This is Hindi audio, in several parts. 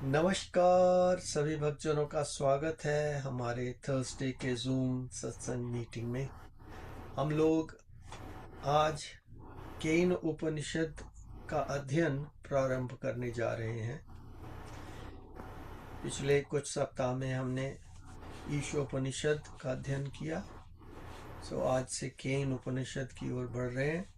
नमस्कार सभी भक्तजनों का स्वागत है हमारे थर्सडे के जूम सत्संग मीटिंग में। हम लोग आज केन उपनिषद का अध्ययन प्रारंभ करने जा रहे हैं। पिछले कुछ सप्ताह में हमने ईशोपनिषद का अध्ययन किया। आज से केन उपनिषद की ओर बढ़ रहे हैं।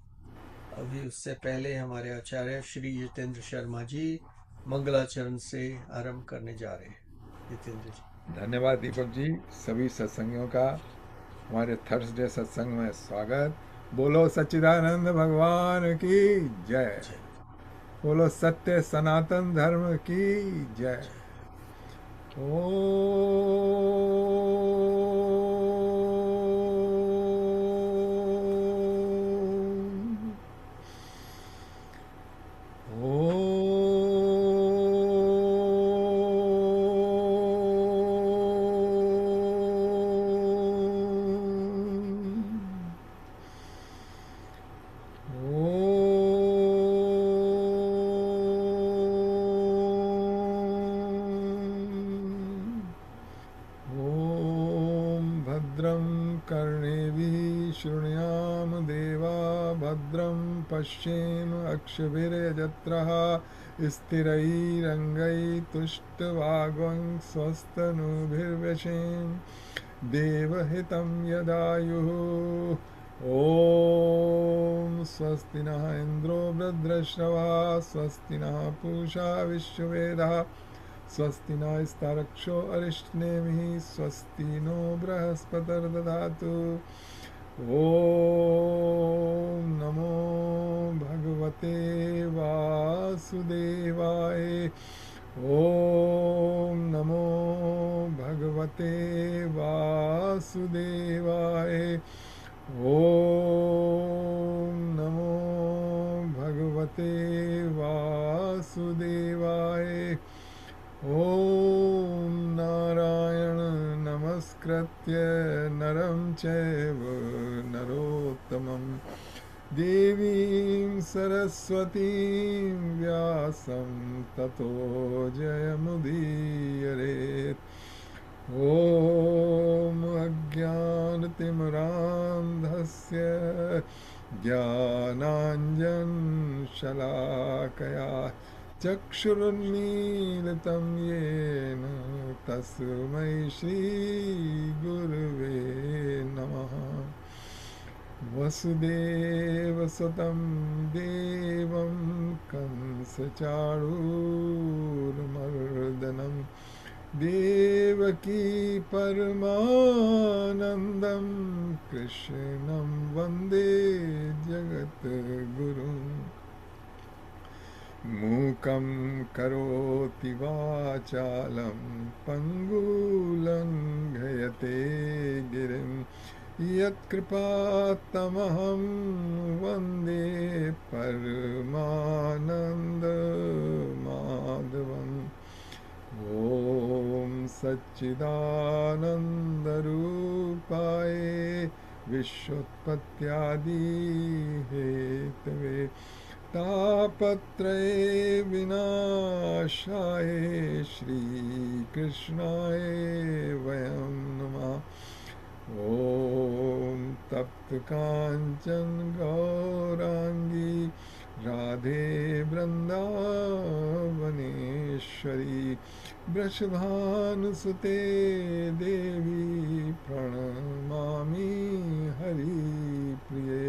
अभी उससे पहले हमारे आचार्य श्री जितेंद्र शर्मा जी मंगलाचरण से आरंभ करने जा रहे हैं। जितेंद्र जी। धन्यवाद दीपक जी। सभी सत्संगियों का हमारे थर्सडे सत्संग में स्वागत। बोलो सच्चिदानंद भगवान की जय। जय बोलो सत्य सनातन धर्म की जय। जय। ओ ॐ भद्रं कर्णेभिः शृणुयाम देवा भद्रं पश्येम अक्षभिर्यजत्रः स्थिरैरङ्गैस्तुष्टवाग्वंस्वस्तनूभिर्व्यशेम देवहितं यदायुः। ॐ स्वस्ति नः इन्द्रो वृद्धश्रवः स्वस्ति नः पूषा विश्ववेदः स्वस्ति नस्तारक्षो अरिष्टनेमिः स्वस्ति नो बृहस्पतिर्दधातु। ॐ नमो भगवते वासुदेवाय। ॐ नमो भगवते वासुदेवाय। ॐ नमो भगवते वासुदेवाय। ॐ नारायण नमस्कृत्य नरं चैव नरोत्तमं देवीं सरस्वतीं व्यासं ततो जयमुदीरयेत्। ॐ अज्ञानतिमिरान्धस्य ज्ञानाञ्जनशलाकया चक्षुरुन्मीलितं येन तस्मै श्रीगुरुवे नमः। वसुदेवसुतं देवं कंसचाणूरमर्दनं देवकी परमानन्दं कृष्णं वन्दे जगद्गुरुम्। मूकं करोति वाचालं पङ्गुलङ्घयते गिरिं यत्कृपात्तमहं वन्दे परमानन्दमाधवम्। ॐ सच्चिदानन्दरूपाय विश्वोत्पत्त्यादिहेतवे तापत्रये विनाशाय श्रीकृष्णाय वयं नमः। ॐ तप्तकाञ्चन गौराङ्गी राधे वृन्दावनेश्वरी वृषभानुसुते देवी प्रणमामि हरिप्रिये।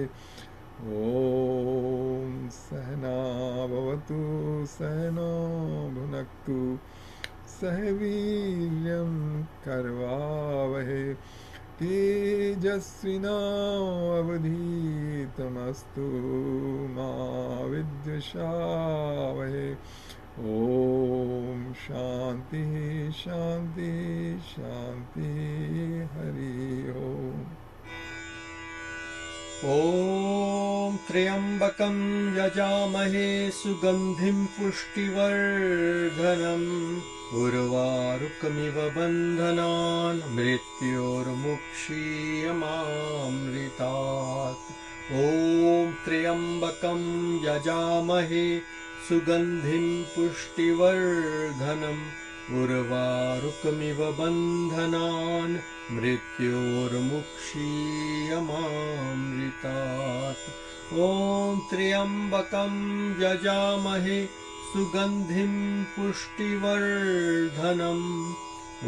ॐ सहना भवतु सहनो भुनक्तु सह वीर्यं करवावहै तेजस्विनावधीतमस्तु मा विद्विषावहै। ॐ शान्ति शान्ति शान्ति हरि ओम्। ॐ त्र्यम्बकं यजामहे सुगन्धिं पुष्टिवर्धनम् उर्वारुकमिव बन्धनान् मृत्योर्मुक्षीयमामृतात्। ॐ त्र्यम्बकं यजामहे सुगन्धिं पुष्टिवर्धनम् उर्वारुकमिव बन्धनान् मृत्योर्मुक्षीयमामृतात्। ॐ त्र्यम्बकं यजामहे सुगन्धिं पुष्टिवर्धनम्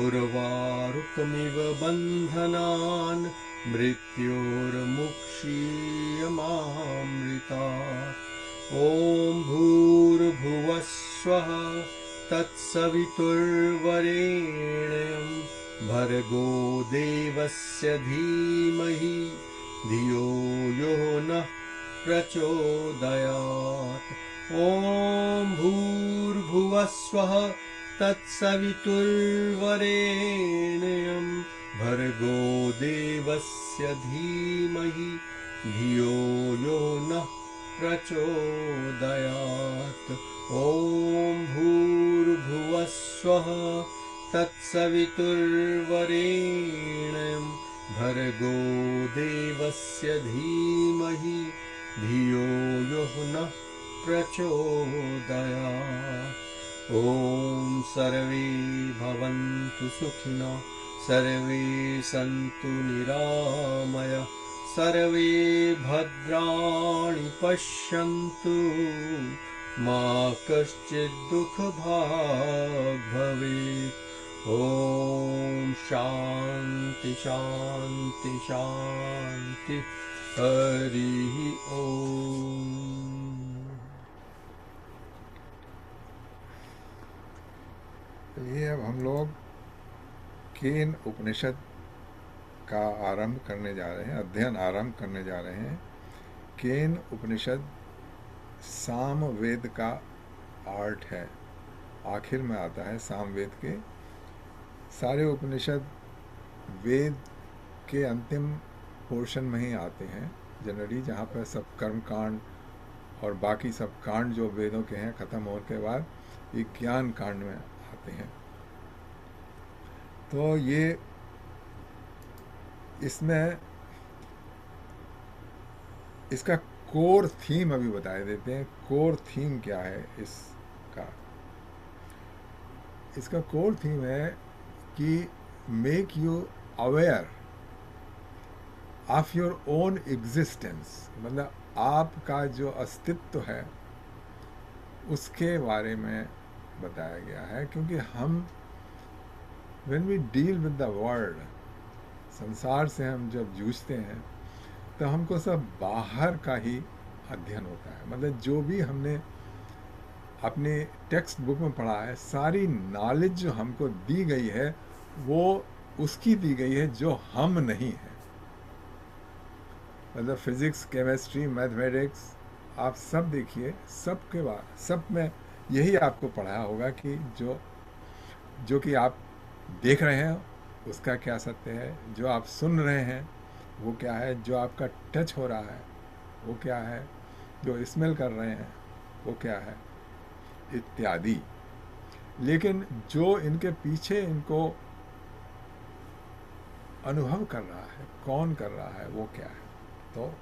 उर्वारुकमिव बन्धनान् मृत्योर्मुक्षीयमामृतात्। ॐ भूर्भुवः स्वः तत्सवितुर्वरेण्यं भर्गो देवस्य धीमहि धियो यो नः प्रचोदयात्। ॐ भूर्भुवः स्वः तत्सवितुर्वरेण्यं भर्गो देवस्य धीमहि धियो यो नः प्रचोदयात्। ॐ भूर्भुवः स्वः तत्सवितुर्वरेण्यं भर्गो देवस्य धीमहि धियो यो नः प्रचोदयात्। ॐ सर्वे भवन्तु सुखिनः, सर्वे सन्तु निरामयाः, सर्वे भद्राणि पश्यन्तु, मा कश्चित् दुःखभाग् भवेत्। ॐ शान्ति शान्ति शान्ति हरिः ॐ। ये अब हम लोग केन उपनिषद का आरंभ करने जा रहे हैं, अध्ययन आरंभ करने जा रहे हैं। केन उपनिषद सामवेद का आर्ट है, आखिर में आता है सामवेद के। सारे उपनिषद वेद के अंतिम पोर्शन में ही आते हैं जनरली, जहाँ पर सब कर्म कांड और बाकी सब कांड जो वेदों के हैं ख़त्म होने के बाद ये ज्ञान कांड में आते हैं। तो ये इसमें इसका कोर थीम अभी बता देते हैं। कोर थीम क्या है इसका? इसका कोर थीम है कि make you aware of your own existence, मतलब आपका जो अस्तित्व है उसके बारे में बताया गया है। क्योंकि हम when we deal with the world, संसार से हम जब जूझते हैं तो हमको सब बाहर का ही अध्ययन होता है। मतलब जो भी हमने अपने टेक्स्ट बुक में पढ़ा है, सारी नॉलेज जो हमको दी गई है वो उसकी दी गई है जो हम नहीं है। मतलब फिजिक्स, केमिस्ट्री, मैथमेटिक्स, आप सब देखिए, सबके बाद सब में यही आपको पढ़ाया होगा कि जो कि आप देख रहे हैं उसका क्या सत्य है, जो आप सुन रहे हैं वो क्या है, जो आपका टच हो रहा है वो क्या है, जो स्मेल कर रहे हैं वो क्या है, इत्यादि। लेकिन जो इनके पीछे इनको अनुभव कर रहा है, कौन कर रहा है, वो क्या है। तो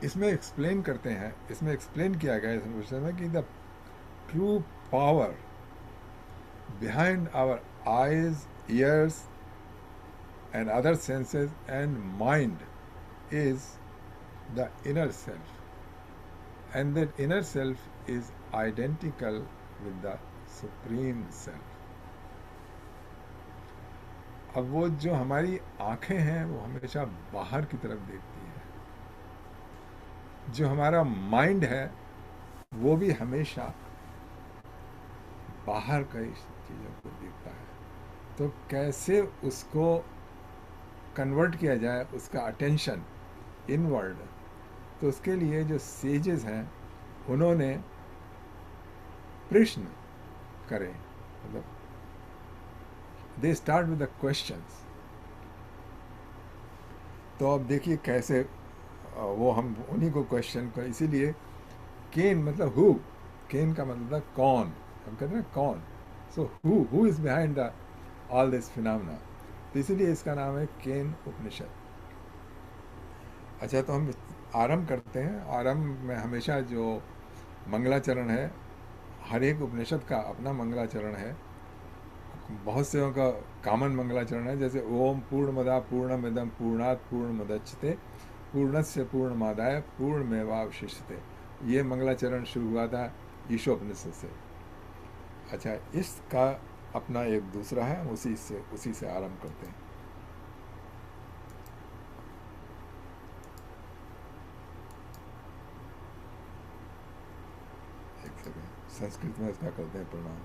इसमें एक्सप्लेन करते हैं, इसमें एक्सप्लेन किया गया है इस में कि the true power behind our eyes, ears and other senses and mind is the inner self, and that inner self is identical with the supreme self. अब वो जो हमारी आंखें हैं वो हमेशा बाहर की तरफ देखती हैं, जो हमारा माइंड है वो भी हमेशा बाहर कई चीज़ों को देखता है। तो कैसे उसको कन्वर्ट किया जाए, उसका अटेंशन इनवर्ड, तो उसके लिए जो सेजेस हैं उन्होंने प्रश्न करे, मतलब they start with the questions. तो अब देखिए कैसे वो हम उन्हीं को क्वेश्चन कर, इसीलिए केन मतलब हु, केन का मतलब कौन, हम कहते हैं कौन। So who is behind the all this phenomena, तो इसीलिए इसका नाम है केन उपनिषद। अच्छा, तो हम आरंभ करते हैं। आरंभ में हमेशा जो मंगलाचरण है, हर एक उपनिषद का अपना मंगलाचरण है। बहुत से का कॉमन मंगलाचरण है, जैसे ओम पूर्णमदा पूर्णमिदम पूर्णात पूर्णमुदच्यते पूर्णस्य पूर्णमादाय पूर्णमेवावशिष्यते। ये मंगलाचरण शुरू हुआ था ईशोपनिषद से। अच्छा, इसका अपना एक दूसरा है, हम उसी से आरंभ करते हैं। एक सेकंड, संस्कृत में इसका करते हैं प्रणाम।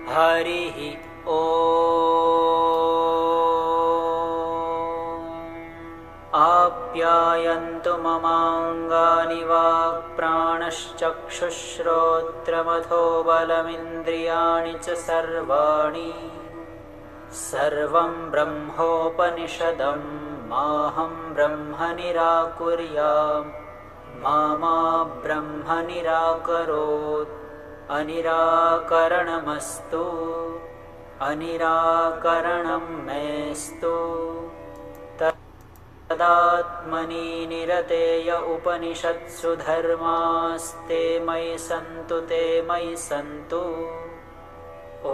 हरिः ॐ आप्यायन्तु ममाङ्गानि वाक्प्राणश्चक्षुश्रोत्रमथो बलमिन्द्रियाणि च सर्वाणि सर्वं ब्रह्मोपनिषदं माहं ब्रह्म निराकुर्याम् मा ब्रह्म निराकरोत् अनिराकरणमस्तु अनिराकरणं मेस्तु तदात्मनि निरतेय उपनिषत्सु धर्मास्ते मयि सन्तु ॐ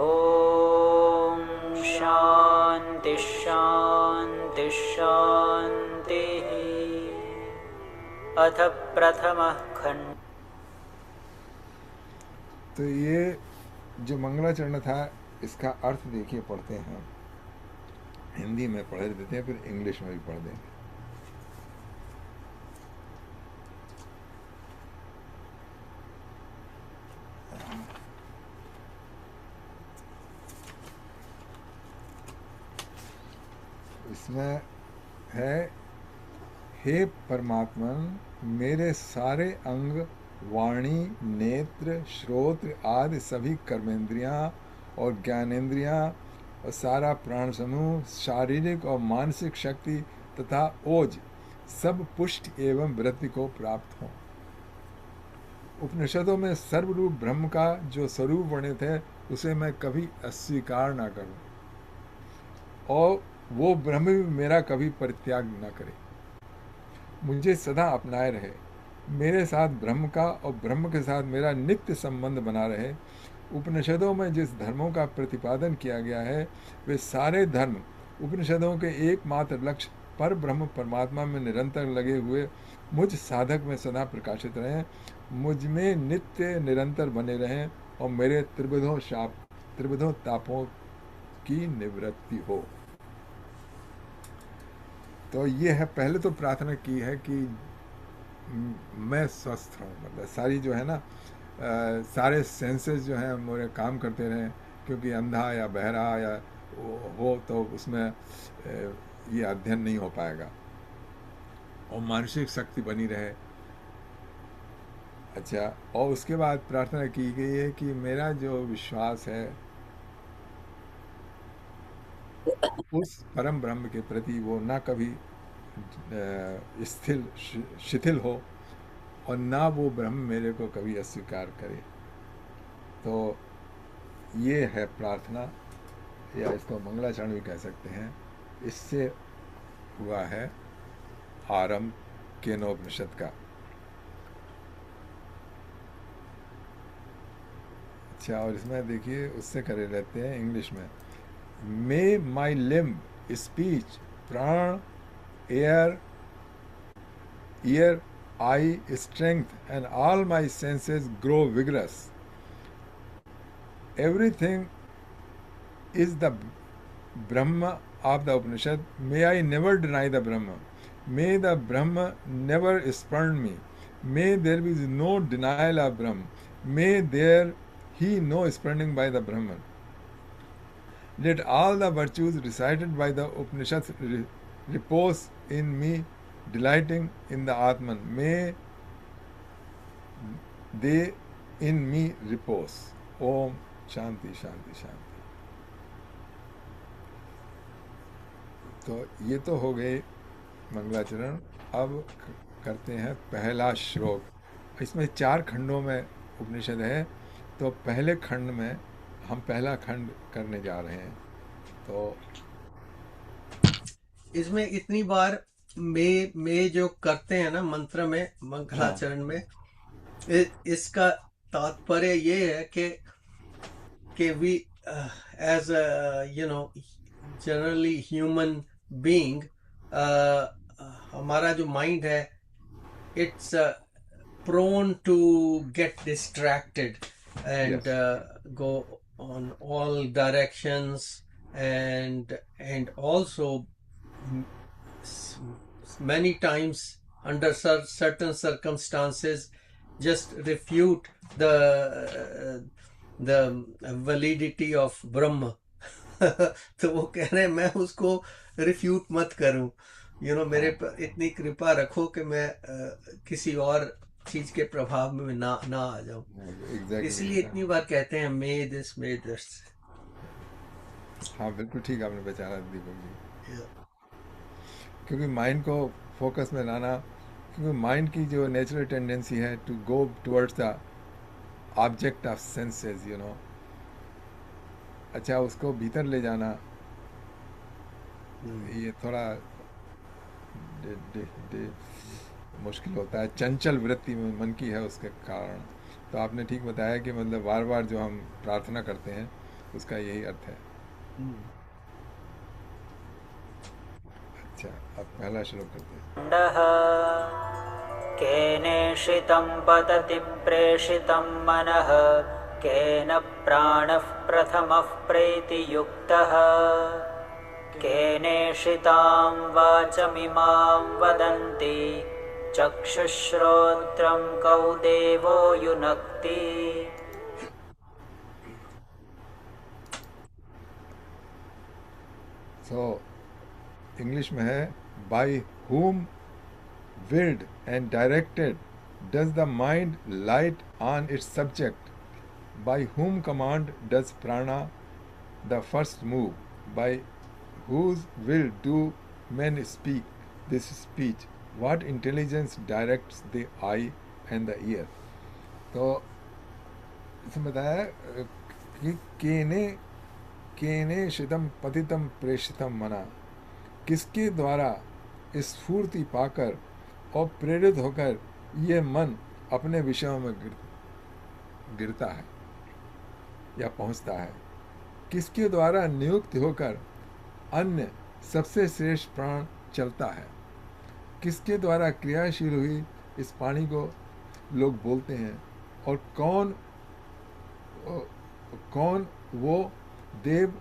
शान्ति शान्ति शान्तिः। अथ प्रथमः खण्ड। तो ये जो मंगलाचरण था, इसका अर्थ देखिए, पढ़ते हैं, हिंदी में पढ़ देते हैं, फिर इंग्लिश में भी पढ़ देंगे। इसमें है, हे परमात्मन, मेरे सारे अंग, वाणी, नेत्र, श्रोत्र आदि सभी कर्मेंद्रियां और ज्ञानेंद्रियां और सारा प्राण समूह, शारीरिक और मानसिक शक्ति तथा ओज सब पुष्ट एवं वृद्धि को प्राप्त हों। उपनिषदों में सर्वरूप ब्रह्म का जो स्वरूप वर्णित है, उसे मैं कभी अस्वीकार ना करूं, और वो ब्रह्म भी मेरा कभी परित्याग न करे, मुझे सदा अपनाए रहे, मेरे साथ ब्रह्म का और ब्रह्म के साथ मेरा नित्य संबंध बना रहे। उपनिषदों में जिस धर्मों का प्रतिपादन किया गया है, वे सारे धर्म उपनिषदों के एकमात्र लक्ष्य पर ब्रह्म परमात्मा में निरंतर लगे हुए मुझ साधक में सदा प्रकाशित रहें, मुझ में नित्य निरंतर बने रहें, और मेरे त्रिविधों तापों की निवृत्ति हो। तो ये है, पहले तो प्रार्थना की है कि मैं स्वस्थ रहूँ, मतलब सारी जो है ना, सारे सेंसेस जो हैं मेरे काम करते रहें, क्योंकि अंधा या बहरा या हो तो उसमें ये अध्ययन नहीं हो पाएगा, और मानसिक शक्ति बनी रहे। अच्छा, और उसके बाद प्रार्थना की गई है कि मेरा जो विश्वास है उस परम ब्रह्म के प्रति वो ना कभी शिथिल हो, और ना वो ब्रह्म मेरे को कभी अस्वीकार करे। तो ये है प्रार्थना, या इसको मंगलाचरण भी कह सकते हैं। इससे हुआ है आरंभ केनोपनिषद का। अच्छा, और इसमें देखिए, उससे करे लेते हैं इंग्लिश में। मे माई लिम्ब, स्पीच, प्राण, air, eye, strength, and all my senses grow vigorous. Everything is the Brahma of the Upanishad. May I never deny the Brahma. May the Brahma never spurn me. May there be no denial of Brahma. May there be no spurning by the Brahman. Let all the virtues recited by the Upanishads repose in me, delighting in the Atman. May they in me repose. Om Shanti Shanti Shanti. तो ये तो हो गए मंगलाचरण। अब करते हैं पहला श्लोक। इसमें 4 खंडों में उपनिषद है, तो पहले खंड में हम पहला खंड करने जा रहे हैं। तो इसमें इतनी बार में जो करते हैं ना मंत्र में, मंगलाचरण में, इसका तात्पर्य ये है कि we as generally human being, हमारा जो माइंड है, it's prone to get distracted and go on all directions, and also many times under certain circumstances just refute the validity of Brahma. तो वो कह रहे हैं मैं उसको रिफ्यूट मत करूं, मेरे पर इतनी कृपा रखो कि मैं किसी और चीज के प्रभाव में ना आ जाऊं। इसलिए इतनी बार कहते हैं मे दिस। हाँ बिल्कुल ठीक आपने पहचाना दीपक जी। क्योंकि माइंड को फोकस में लाना, क्योंकि माइंड की जो नेचुरल टेंडेंसी है to go towards the object of senses, अच्छा उसको भीतर ले जाना ये थोड़ा मुश्किल होता है, चंचल वृत्ति में मन की है उसके कारण। तो आपने ठीक बताया कि मतलब बार बार जो हम प्रार्थना करते हैं उसका यही अर्थ है। अच्छा, अब पहला श्लोक करते हैं। केनेषितं पतति प्रेषितं मनः, केन प्राणः प्रथमः प्रीतियुक्तः, केनेषितां वाचमिमां वदन्ति, चक्षुश्रोत्रं कौ देवो युनक्ति। So इंग्लिश में है, by whom willed and directed does the mind light on its subject, by whom command does prana the first move, by whose will do men speak this speech, what intelligence directs the eye and the ear। तो इसमें बताया कि केने शितम पतितम प्रेषितम मना, किसके द्वारा स्फूर्ति पाकर और प्रेरित होकर ये मन अपने विषयों में गिरता है या पहुंचता है, किसके द्वारा नियुक्त होकर अन्य सबसे श्रेष्ठ प्राण चलता है, किसके द्वारा क्रियाशील हुई इस पानी को लोग बोलते हैं, और कौन वो देव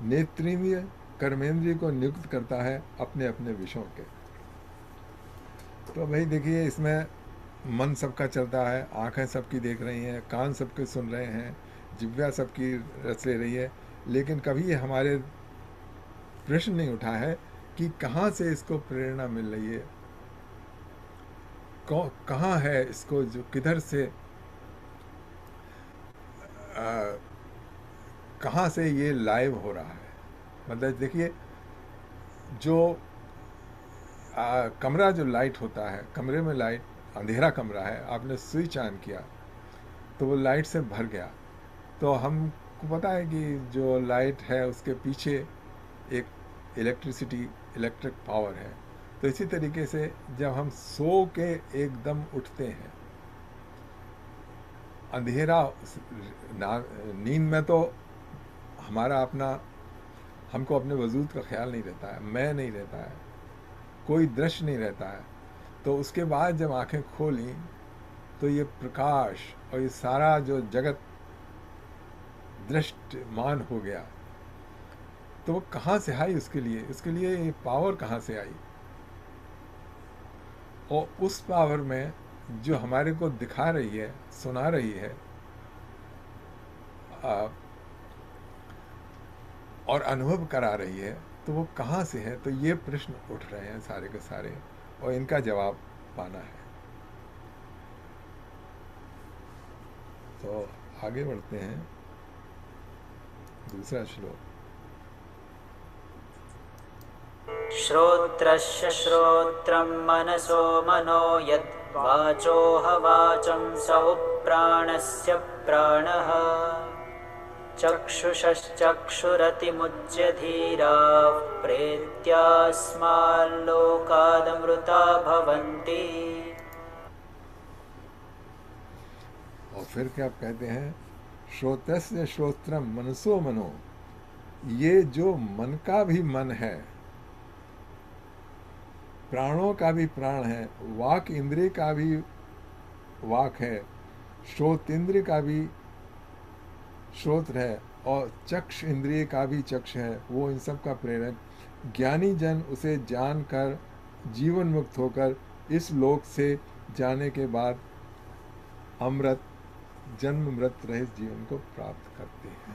नेत्रेंद्रिय कर्मेंद्रिय को नियुक्त करता है अपने अपने विषयों के। तो भाई देखिए, इसमें मन सबका चलता है, आंखें सबकी देख रही हैं, कान सबके सुन रहे हैं, जिह्वा सबकी रस ले रही है, लेकिन कभी हमारे प्रश्न नहीं उठा है कि कहाँ से इसको प्रेरणा मिल रही है, कहाँ है इसको, जो किधर से कहाँ से ये लाइव हो रहा है। मतलब देखिए, जो कमरा जो लाइट होता है, कमरे में लाइट, अंधेरा कमरा है, आपने स्विच ऑन किया तो वो लाइट से भर गया, तो हमको पता है कि जो लाइट है उसके पीछे एक इलेक्ट्रिक पावर है। तो इसी तरीके से जब हम सो के एकदम उठते हैं, अंधेरा नींद में तो हमारा हमको अपने वजूद का ख्याल नहीं रहता है, मैं नहीं रहता है, कोई दृश्य नहीं रहता है। तो उसके बाद जब आंखें खोली तो ये प्रकाश और ये सारा जो जगत दृष्टमान हो गया, तो वो कहाँ से आई, उसके लिए ये पावर कहाँ से आई। और उस पावर में जो हमारे को दिखा रही है, सुना रही है और अनुभव करा रही है, तो वो कहाँ से है। तो ये प्रश्न उठ रहे हैं सारे के सारे, और इनका जवाब पाना है। तो आगे बढ़ते हैं, दूसरा श्लोक। श्रोत्रस्य श्रोत्रं मनसो मनो यद् वाचोह वाचं स प्राणस्य प्राणः चक्षुषश्चक्षुरतिमुच्य धीराः प्रेत्यास्माल्लोकादमृता भवन्ति। और फिर क्या कहते हैं, श्रोत्रस्य श्रोत्रम मनसो मनो, ये जो मन का भी मन है, प्राणों का भी प्राण है, वाक इंद्रिय का भी वाक है, श्रोतेंद्रिय का भी श्रोत्र है, और चक्ष इंद्रिय का भी चक्ष है, वो इन सब का प्रेरक, ज्ञानी जन उसे जानकर जीवन मुक्त होकर इस लोक से जाने के बाद अमृत जन्म मृत रहित जीवन को प्राप्त करते हैं।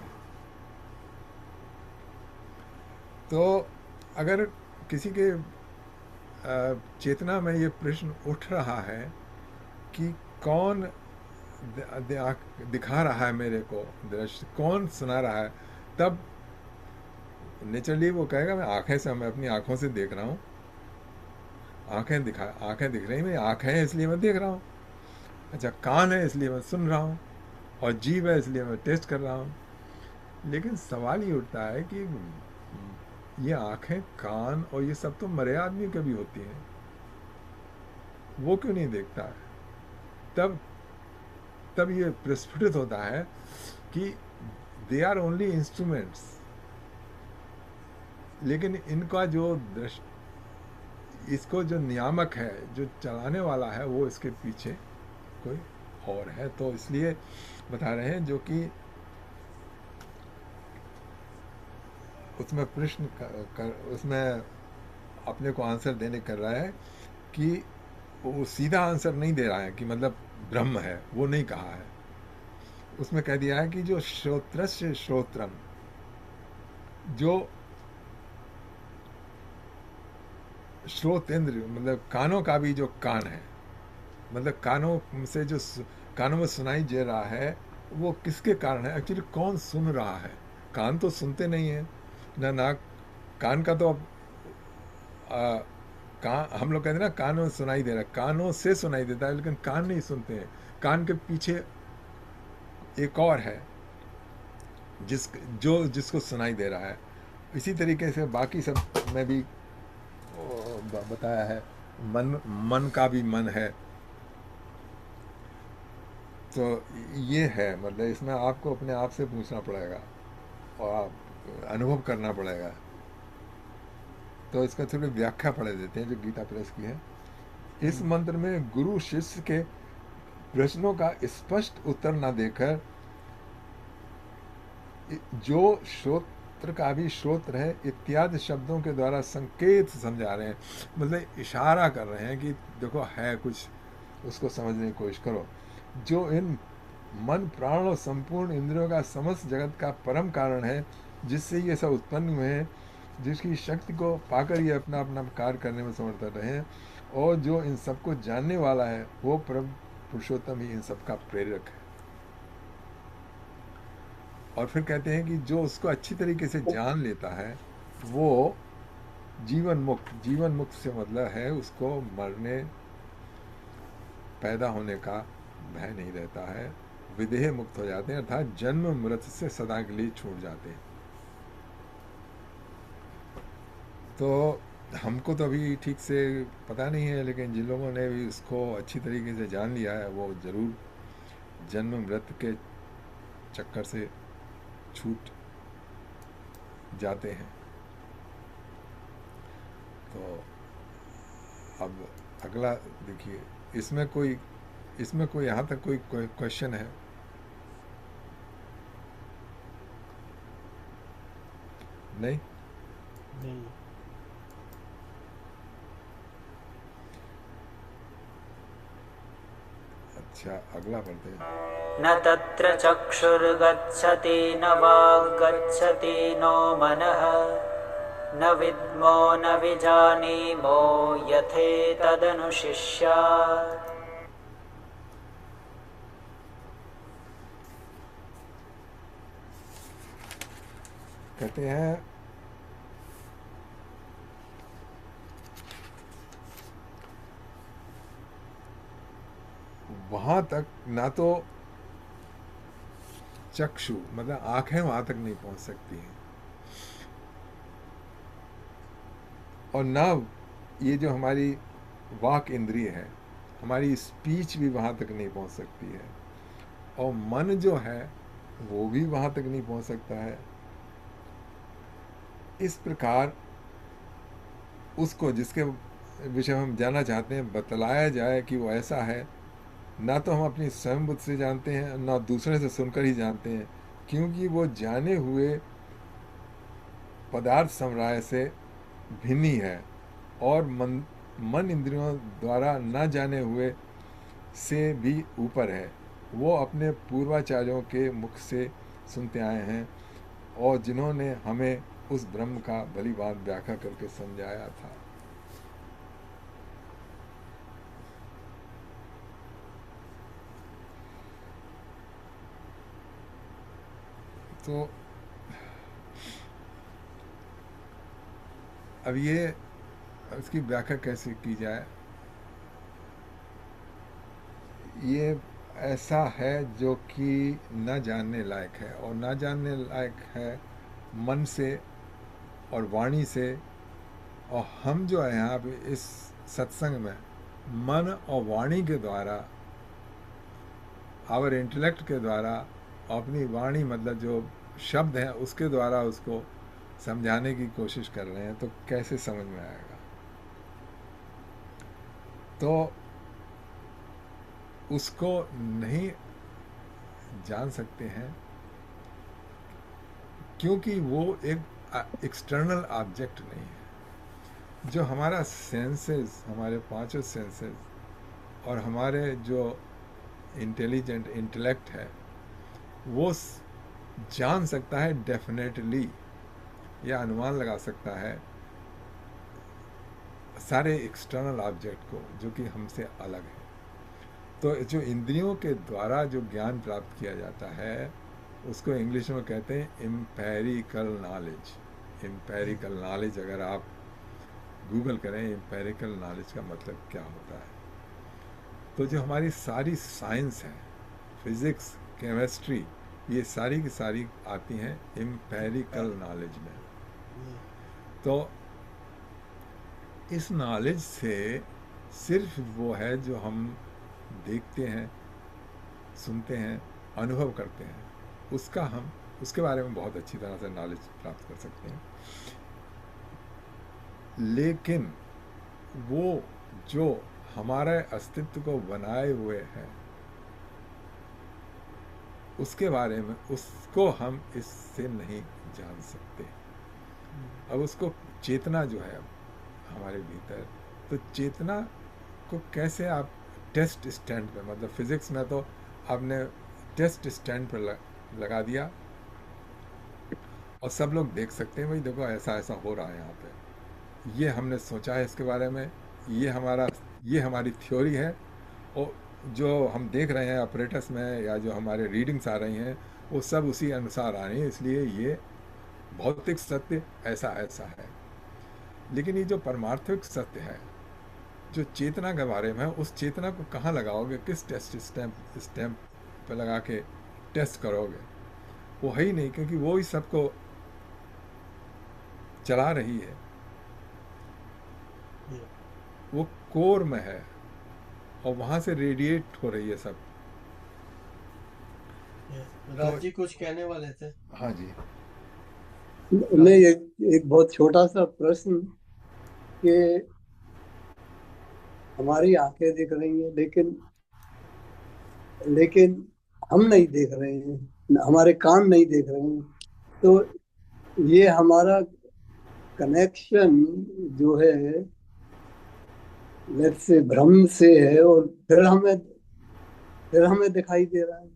तो अगर किसी के चेतना में ये प्रश्न उठ रहा है कि कौन दिखा रहा है मेरे को दृश्य, कौन सुना रहा है, तब नेचुरली वो कहेगा मैं अपनी आंखों से देख रहा हूँ, आंखें दिख रही, मेरी आंखें हैं इसलिए मैं देख रहा हूँ। अच्छा, कान है इसलिए मैं सुन रहा हूँ, और जीभ है इसलिए मैं टेस्ट कर रहा हूँ। लेकिन सवाल ये उठता है कि ये आंखें, कान और ये सब तो मरे आदमी के भी होती हैं, वो क्यों नहीं देखता है? तब ये प्रस्फुटित होता है कि दे आर ओनली इंस्ट्रूमेंट्स, लेकिन इनका जो इसको जो नियामक है, जो चलाने वाला है, वो इसके पीछे कोई और है। तो इसलिए बता रहे हैं, जो कि उसमें प्रश्न उसमें अपने को आंसर देने कर रहा है कि वो सीधा आंसर नहीं दे रहा है कि मतलब ब्रह्म है, वो नहीं कहा है। उसमें कह दिया है कि जो श्रोत्रस्य श्रोत्रम, जो श्रोतेंद्र मतलब कानों का भी जो कान है, मतलब कानों में सुनाई दे रहा है, वो किसके कारण है? एक्चुअली कौन सुन रहा है? कान तो सुनते नहीं है ना कान का तो हम लोग कहते हैं ना, कानों में सुनाई दे रहा है, कानों से सुनाई देता है, लेकिन कान नहीं सुनते हैं। कान के पीछे एक और है जिसको सुनाई दे रहा है। इसी तरीके से बाकी सब में भी बताया है, मन का भी मन है। तो ये है, मतलब इसमें आपको अपने आप से पूछना पड़ेगा और आप अनुभव करना पड़ेगा। तो इसका थोड़ी व्याख्या पढ़ देते हैं जो गीता प्रेस की है। इस मंत्र में गुरु शिष्य के प्रश्नों का स्पष्ट उत्तर न देकर जो श्रोत्र का भी श्रोत्र है इत्यादि शब्दों के द्वारा संकेत समझा रहे हैं, मतलब इशारा कर रहे हैं कि देखो है कुछ, उसको समझने की कोशिश करो। जो इन मन प्राण और संपूर्ण इंद्रियों का समस्त जगत का परम कारण है, जिससे ये सब उत्पन्न हुए हैं, जिसकी शक्ति को पाकर ये अपना अपना कार्य करने में समर्थ रहे हैं, और जो इन सबको जानने वाला है, वो परम पुरुषोत्तम ही इन सब का प्रेरक है। और फिर कहते हैं कि जो उसको अच्छी तरीके से जान लेता है, वो जीवन मुक्त से मतलब है उसको मरने पैदा होने का भय नहीं रहता है, विदेह मुक्त हो जाते हैं, अर्थात जन्म मृत्यु से सदा के लिए छूट जाते हैं। तो हमको तो अभी ठीक से पता नहीं है, लेकिन जिन लोगों ने भी उसको अच्छी तरीके से जान लिया है, वो ज़रूर जन्म मृत्यु के चक्कर से छूट जाते हैं। तो अब अगला देखिए, इसमें कोई यहाँ तक कोई क्वेश्चन है? नहीं। अच्छा, अगला पढ़ते हैं। न तत्र चक्षुर्गच्छति न वाग्गच्छति नो मनः, न विद्मो न विजानीमो यथेतदनुशिष्यात्। कहते हैं वहां तक ना तो चक्षु मतलब आंखें वहां तक नहीं पहुंच सकती हैं, और ना ये जो हमारी वाक इंद्रिय है, हमारी स्पीच भी वहां तक नहीं पहुंच सकती है, और मन जो है वो भी वहां तक नहीं पहुंच सकता है। इस प्रकार उसको जिसके विषय में हम जानना चाहते हैं बतलाया जाए कि वो ऐसा है, ना तो हम अपनी स्वयं बुद्धि से जानते हैं, ना दूसरे से सुनकर ही जानते हैं, क्योंकि वो जाने हुए पदार्थ समुदाय से भिन्न ही है, और मन इंद्रियों द्वारा न जाने हुए से भी ऊपर है। वो अपने पूर्वाचार्यों के मुख से सुनते आए हैं, और जिन्होंने हमें उस ब्रह्म का भली बात व्याख्या करके समझाया था। तो अब ये इसकी व्याख्या कैसे की जाए? ये ऐसा है जो कि न जानने लायक है, और न जानने लायक है मन से और वाणी से। और हम जो है यहाँ पे इस सत्संग में मन और वाणी के द्वारा, आवर इंटेलेक्ट के द्वारा, अपनी वाणी मतलब जो शब्द हैं उसके द्वारा उसको समझाने की कोशिश कर रहे हैं, तो कैसे समझ में आएगा? तो उसको नहीं जान सकते हैं, क्योंकि वो एक एक्सटर्नल ऑब्जेक्ट नहीं है। जो हमारा सेंसेस, हमारे पांचों सेंसेस और हमारे जो इंटेलिजेंट इंटेलेक्ट है, वो जान सकता है डेफिनेटली, या अनुमान लगा सकता है सारे एक्सटर्नल ऑब्जेक्ट को जो कि हमसे अलग है। तो जो इंद्रियों के द्वारा जो ज्ञान प्राप्त किया जाता है उसको इंग्लिश में कहते हैं एम्पेरिकल नॉलेज। एम्पेरिकल नॉलेज अगर आप गूगल करें एम्पेरिकल नॉलेज का मतलब क्या होता है, तो जो हमारी सारी साइंस है, फिजिक्स, केमिस्ट्री, ये सारी की सारी आती हैं एम्पेरिकल नॉलेज में। तो इस नॉलेज से सिर्फ वो है जो हम देखते हैं, सुनते हैं, अनुभव करते हैं, उसके बारे में बहुत अच्छी तरह से नॉलेज प्राप्त कर सकते हैं। लेकिन वो जो हमारे अस्तित्व को बनाए हुए है उसके बारे में, उसको हम इससे नहीं जान सकते। अब उसको चेतना जो है हमारे भीतर, तो चेतना को कैसे आप टेस्ट स्टैंड पे, मतलब फिजिक्स में तो आपने टेस्ट स्टैंड पर लगा दिया और सब लोग देख सकते हैं, भाई देखो ऐसा ऐसा हो रहा है यहाँ पे, ये हमने सोचा है इसके बारे में, ये हमारी थ्योरी है, और जो हम देख रहे हैं ऑपरेटर्स में या जो हमारे रीडिंग्स आ रही हैं वो सब उसी अनुसार आ रही हैं, इसलिए ये भौतिक सत्य ऐसा ऐसा है। लेकिन ये जो परमार्थिक सत्य है, जो चेतना के बारे में है, उस चेतना को कहाँ लगाओगे, किस टेस्ट स्टैम्प पे लगा के टेस्ट करोगे? वो है ही नहीं, क्योंकि वो ही सबको चला रही है, वो कोर में है और वहां से रेडिएट हो रही है सब। राज जी कुछ कहने वाले थे? हाँ जी। नहीं, एक बहुत छोटा सा प्रश्न कि हमारी आंखें दिख रही हैं लेकिन हम नहीं देख रहे हैं, हमारे कान नहीं देख रहे हैं, तो ये हमारा कनेक्शन जो है लेट्स से भ्रम से है, और फिर हमें दिखाई दे रहा है।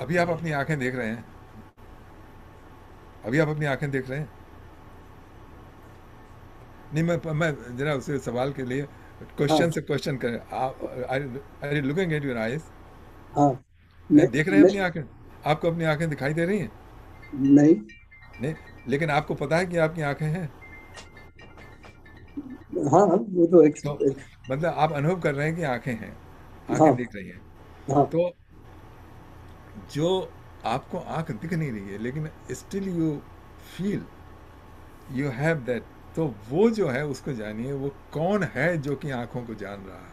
अभी आप अपनी आंखें देख रहे हैं, अभी आप अपनी आंखें देख रहे हैं? नहीं, मैं जरा उसे सवाल के लिए क्वेश्चन से क्वेश्चन करें। Are you looking at your eyes? हाँ, देख रहे हैं अपनी आंखें? आपको अपनी आंखें दिखाई दे रही हैं? नहीं, नहीं, लेकिन आपको पता है कि आपकी आंखें हैं? हाँ वो तो तो मतलब आप अनुभव कर रहे हैं कि आंखें हैं, आंखें हाँ देख रही हैं। हाँ तो जो आपको आंख दिख नहीं रही है लेकिन still you feel you have that, तो वो जो है उसको जानिए, वो कौन है जो कि आंखों को जान रहा है।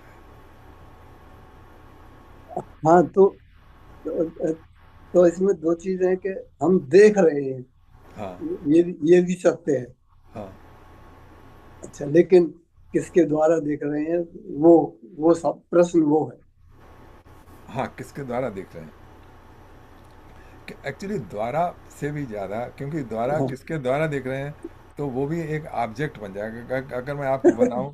हाँ। तो, तो इसमें दो चीजें हैं कि हम देख रहे हैं, हाँ ये भी सत्य है। हाँ अच्छा, लेकिन किसके द्वारा देख रहे हैं, वो वो सब प्रश्न वो है। हाँ, किसके द्वारा देख रहे हैं, कि एक्चुअली द्वारा से भी ज़्यादा, क्योंकि द्वारा हाँ किसके द्वारा देख रहे हैं तो वो भी एक ऑब्जेक्ट बन जाएगा। अगर मैं आपको बताऊं,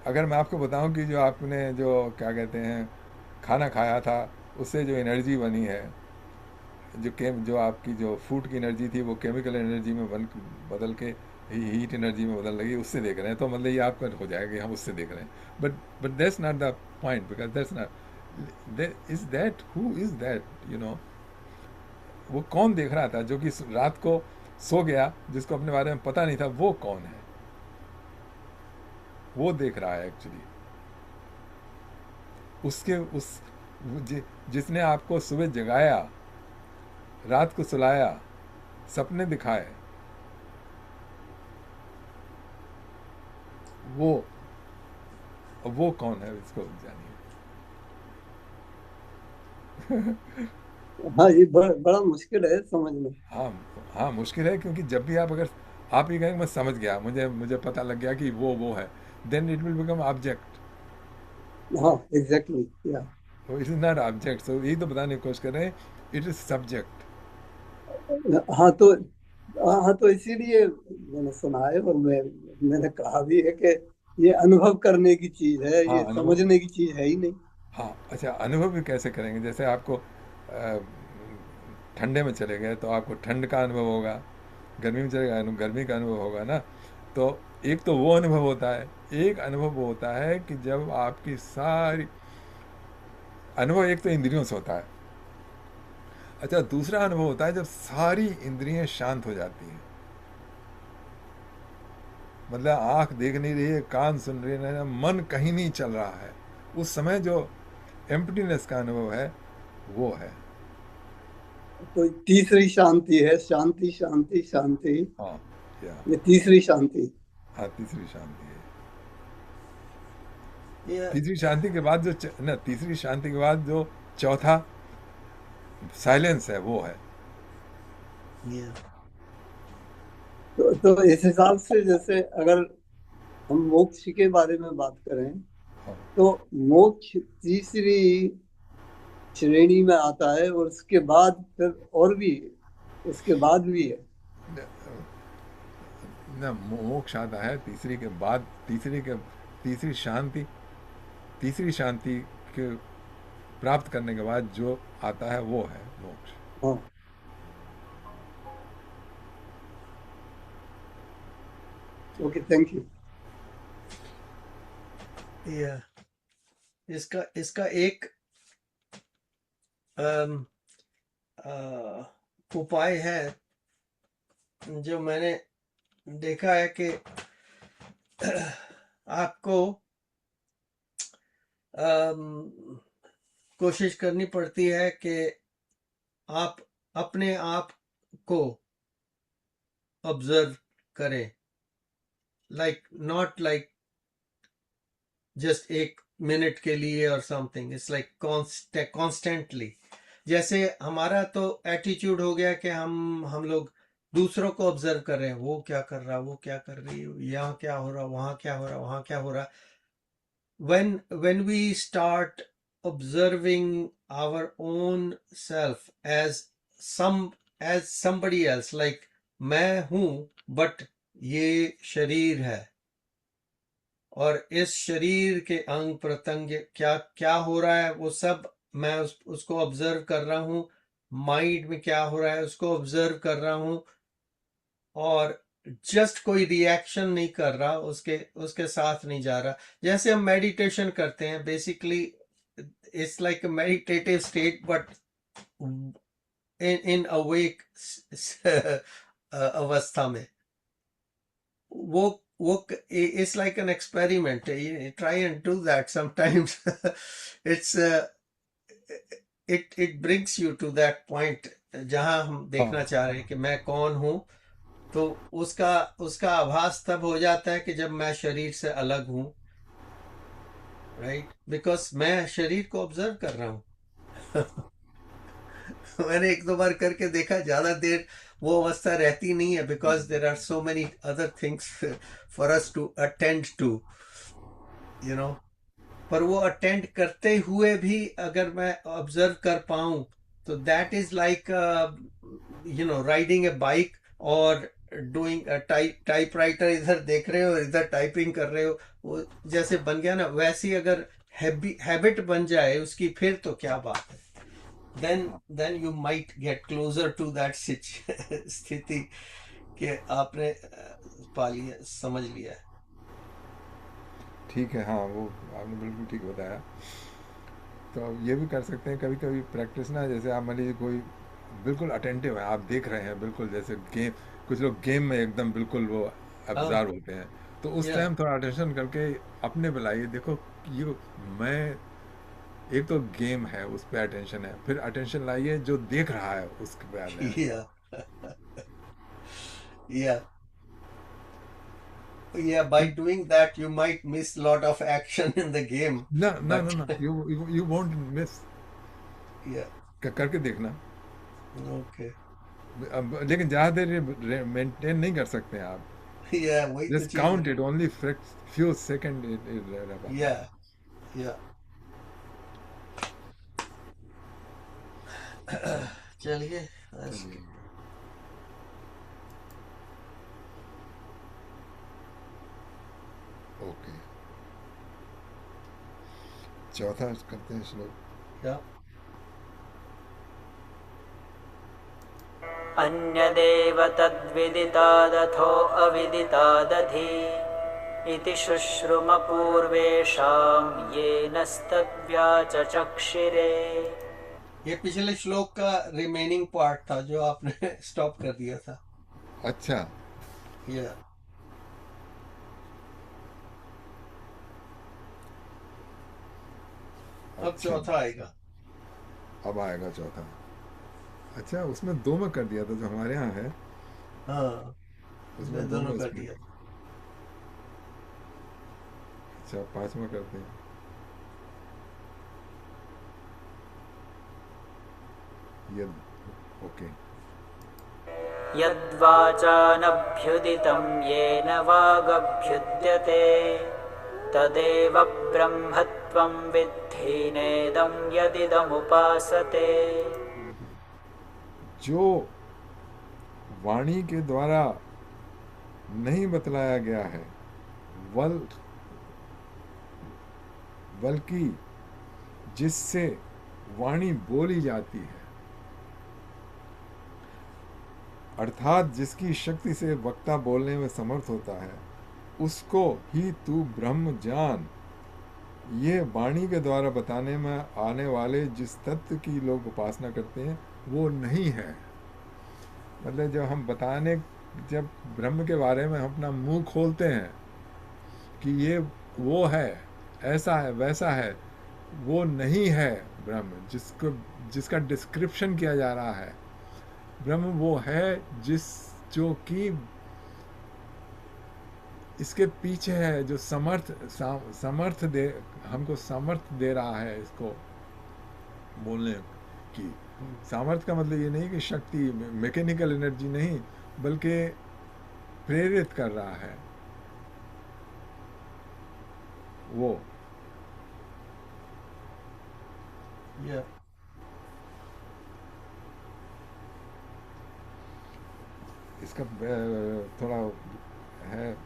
अगर मैं आपको बताऊं कि जो आपने जो क्या कहते हैं खाना खाया था, उससे जो एनर्जी बनी है, जो आपकी जो फूड की एनर्जी थी वो केमिकल एनर्जी में बदल के हीट एनर्जी में बदल रही है, उससे देख रहे हैं, तो मतलब ये आपका हो जाएगा कि हम उससे देख रहे हैं। But that's not the point, because that's not, is that who is that, you know. वो कौन देख रहा था जो कि रात को सो गया, जिसको अपने बारे में पता नहीं था, वो कौन है, वो देख रहा है एक्चुअली। उसके उस जिसने आपको सुबह जगाया, रात को सुलाया, सपने दिखाए, वो वो कौन है, इसको जानिए। हाँ, ये बड़ा मुश्किल है समझना। हाँ हाँ, मुश्किल है, क्योंकि जब भी आप अगर आप ये कहेंगे मैं समझ गया, मुझे मुझे पता लग गया कि वो है, then it will become object. हाँ, एग्जैक्टली, या। तो it is not object, so यही तो बताने की कोशिश कर रहे हैं, इट इज सब्जेक्ट। हाँ तो हाँ तो इसीलिए मैंने सुना है, और मैंने कहा भी है कि ये अनुभव करने की चीज है, हाँ, ये अनुभव। समझने की चीज है ही नहीं। हाँ, अच्छा, अनुभव भी कैसे करेंगे? जैसे आपको ठंडे में चले गए तो आपको ठंड का अनुभव होगा, गर्मी में चले गए गर्मी का अनुभव होगा ना। तो एक तो वो अनुभव होता है, एक अनुभव वो होता है कि जब आपकी सारी अनुभव, एक तो इंद्रियों से होता है। अच्छा, दूसरा अनुभव होता है जब सारी इंद्रियां शांत हो जाती हैं, मतलब आंख देख नहीं रही है, कान सुन रही है, मन कहीं नहीं चल रहा है, उस समय जो एम्प्टीनेस का अनुभव है, वो है। तो तीसरी शांति है, शांति शांति शांति। हाँ, या ये तीसरी शांति। हाँ, तीसरी शांति है। ये तीसरी शांति के बाद जो ना, तीसरी शांति के बाद जो चौथा साइलेंस है, वो है। ये तो इस हिसाब से, जैसे अगर हम मोक्ष के बारे में बात करें, हाँ, तो मोक्ष तीसरी श्रेणी में आता है, और उसके बाद फिर और भी, उसके बाद भी है। ना, मोक्ष आता है तीसरी के बाद, तीसरी शांति, तीसरी शांति के प्राप्त करने के बाद जो आता है वो है मोक्ष। हाँ। Okay, thank you. ये इसका इसका एक अम, उपाय है जो मैंने देखा है कि आपको अम, कोशिश करनी पड़ती है कि आप अपने आप को ऑब्जर्व करें, नॉट लाइक जस्ट एक मिनट के लिए और समथिंग, इट्स लाइक कॉन्स्टेंटली। जैसे हमारा तो एटीट्यूड हो गया कि हम लोग दूसरों को ऑब्जर्व कर रहे हैं, वो क्या कर रहा, वो क्या कर रही है, यहाँ क्या हो रहा, वहाँ क्या हो रहा, वहाँ क्या हो रहा। when we start observing our own self as somebody else, like मैं हूं बट ये शरीर है, और इस शरीर के अंग प्रत्यंग क्या क्या हो रहा है वो सब मैं उसको ऑब्जर्व कर रहा हूँ। माइंड में क्या हो रहा है उसको ऑब्जर्व कर रहा हूँ, और जस्ट कोई रिएक्शन नहीं कर रहा, उसके उसके साथ नहीं जा रहा। जैसे हम मेडिटेशन करते हैं, basically it's like a meditative state but in awake अवस्था में। वो it's like an experiment. You try and do that sometimes. it's it brings you to that point जहां हम देखना हाँ चाह रहे हैं कि मैं कौन हूं, तो उसका उसका आभास तब हो जाता है कि जब मैं शरीर से अलग हूं, राइट, बिकॉज मैं शरीर को ऑब्जर्व कर रहा हूं। मैंने एक दो बार करके देखा, ज्यादा देर वो अवस्था रहती नहीं है, because there are so many other things for us to attend to, you know. पर वो अटेंड करते हुए भी अगर मैं ऑब्जर्व कर पाऊं, तो that is like riding A bike और डूइंग टाइपराइटर, इधर देख रहे हो इधर टाइपिंग कर रहे हो, वो जैसे बन गया ना, वैसी अगर हैबिट बन जाए उसकी, फिर तो क्या बात है। then you might get closer to that स्थिति कि आपने पा लिया, समझ लिया है। ठीक है, हाँ वो आपने बिल्कुल ठीक बताया। तो ये भी कर सकते हैं कभी कभी प्रैक्टिस ना, जैसे आप मान लीजिए कोई बिल्कुल अटेंटिव है, आप देख रहे हैं बिल्कुल, जैसे गेम, कुछ लोग गेम में एकदम बिल्कुल वो हाँ, ऑब्जर्व होते हैं, तो उस या टाइम थोड़ा अटेंशन करके अपने पे लाइए, देखो ये मैं, एक तो गेम है उस पर अटेंशन है, फिर अटेंशन लाइए जो देख रहा है उसके पे आ जाए। या या Yeah, by doing that, you might miss lot of action in the game, ना ना ना but ना, यू वोंट मिस, yeah, करके देखना। okay, लेकिन ज़्यादा देर मेंटेन नहीं कर सकते हैं आप, yeah, वही तो जस्ट चीज है। Count it only few second रह पाता है। Yeah, yeah, चलिए, चलिए, ओके, चौथा करते हैं श्लोक। yeah, अन्यदेव तद्विदितादथो अविदितादधि इति शुश्रुमपूर्वेषां येनस्तद्व्याचचक्षिरे। ये पिछले श्लोक का रिमेनिंग पार्ट था जो आपने स्टॉप कर दिया था। अच्छा, Yeah, अब अच्छा, चौथा आएगा। अब आएगा चौथा। अच्छा, उसमें दो में कर दिया था जो हमारे यहाँ है, हाँ, उसमें इसमें दो दोनों में कर इसमें। दिया। अच्छा, पांचवा करते हैं। ये ओके, यद्वाचानभ्युदितं येन वागभ्युद्यते तदेव ब्रह्मत्वं विद्धि नेदं यदिदमुपासते। जो वाणी के द्वारा नहीं बतलाया गया है, बल्कि जिससे वाणी बोली जाती है, अर्थात जिसकी शक्ति से वक्ता बोलने में समर्थ होता है, उसको ही तू ब्रह्म जान। ये वाणी के द्वारा बताने में आने वाले जिस तत्व की लोग उपासना करते हैं वो नहीं है। मतलब जब ब्रह्म के बारे में हम अपना मुंह खोलते हैं कि ये वो है, ऐसा है, वैसा है, वो नहीं है ब्रह्म, जिसका डिस्क्रिप्शन किया जा रहा है। ब्रह्म वो है जो कि इसके पीछे है, जो हमको समर्थ दे रहा है इसको बोलने की। सामर्थ्य का मतलब ये नहीं कि शक्ति, मैकेनिकल एनर्जी नहीं, बल्कि प्रेरित कर रहा है वो। Yeah, इसका थोड़ा है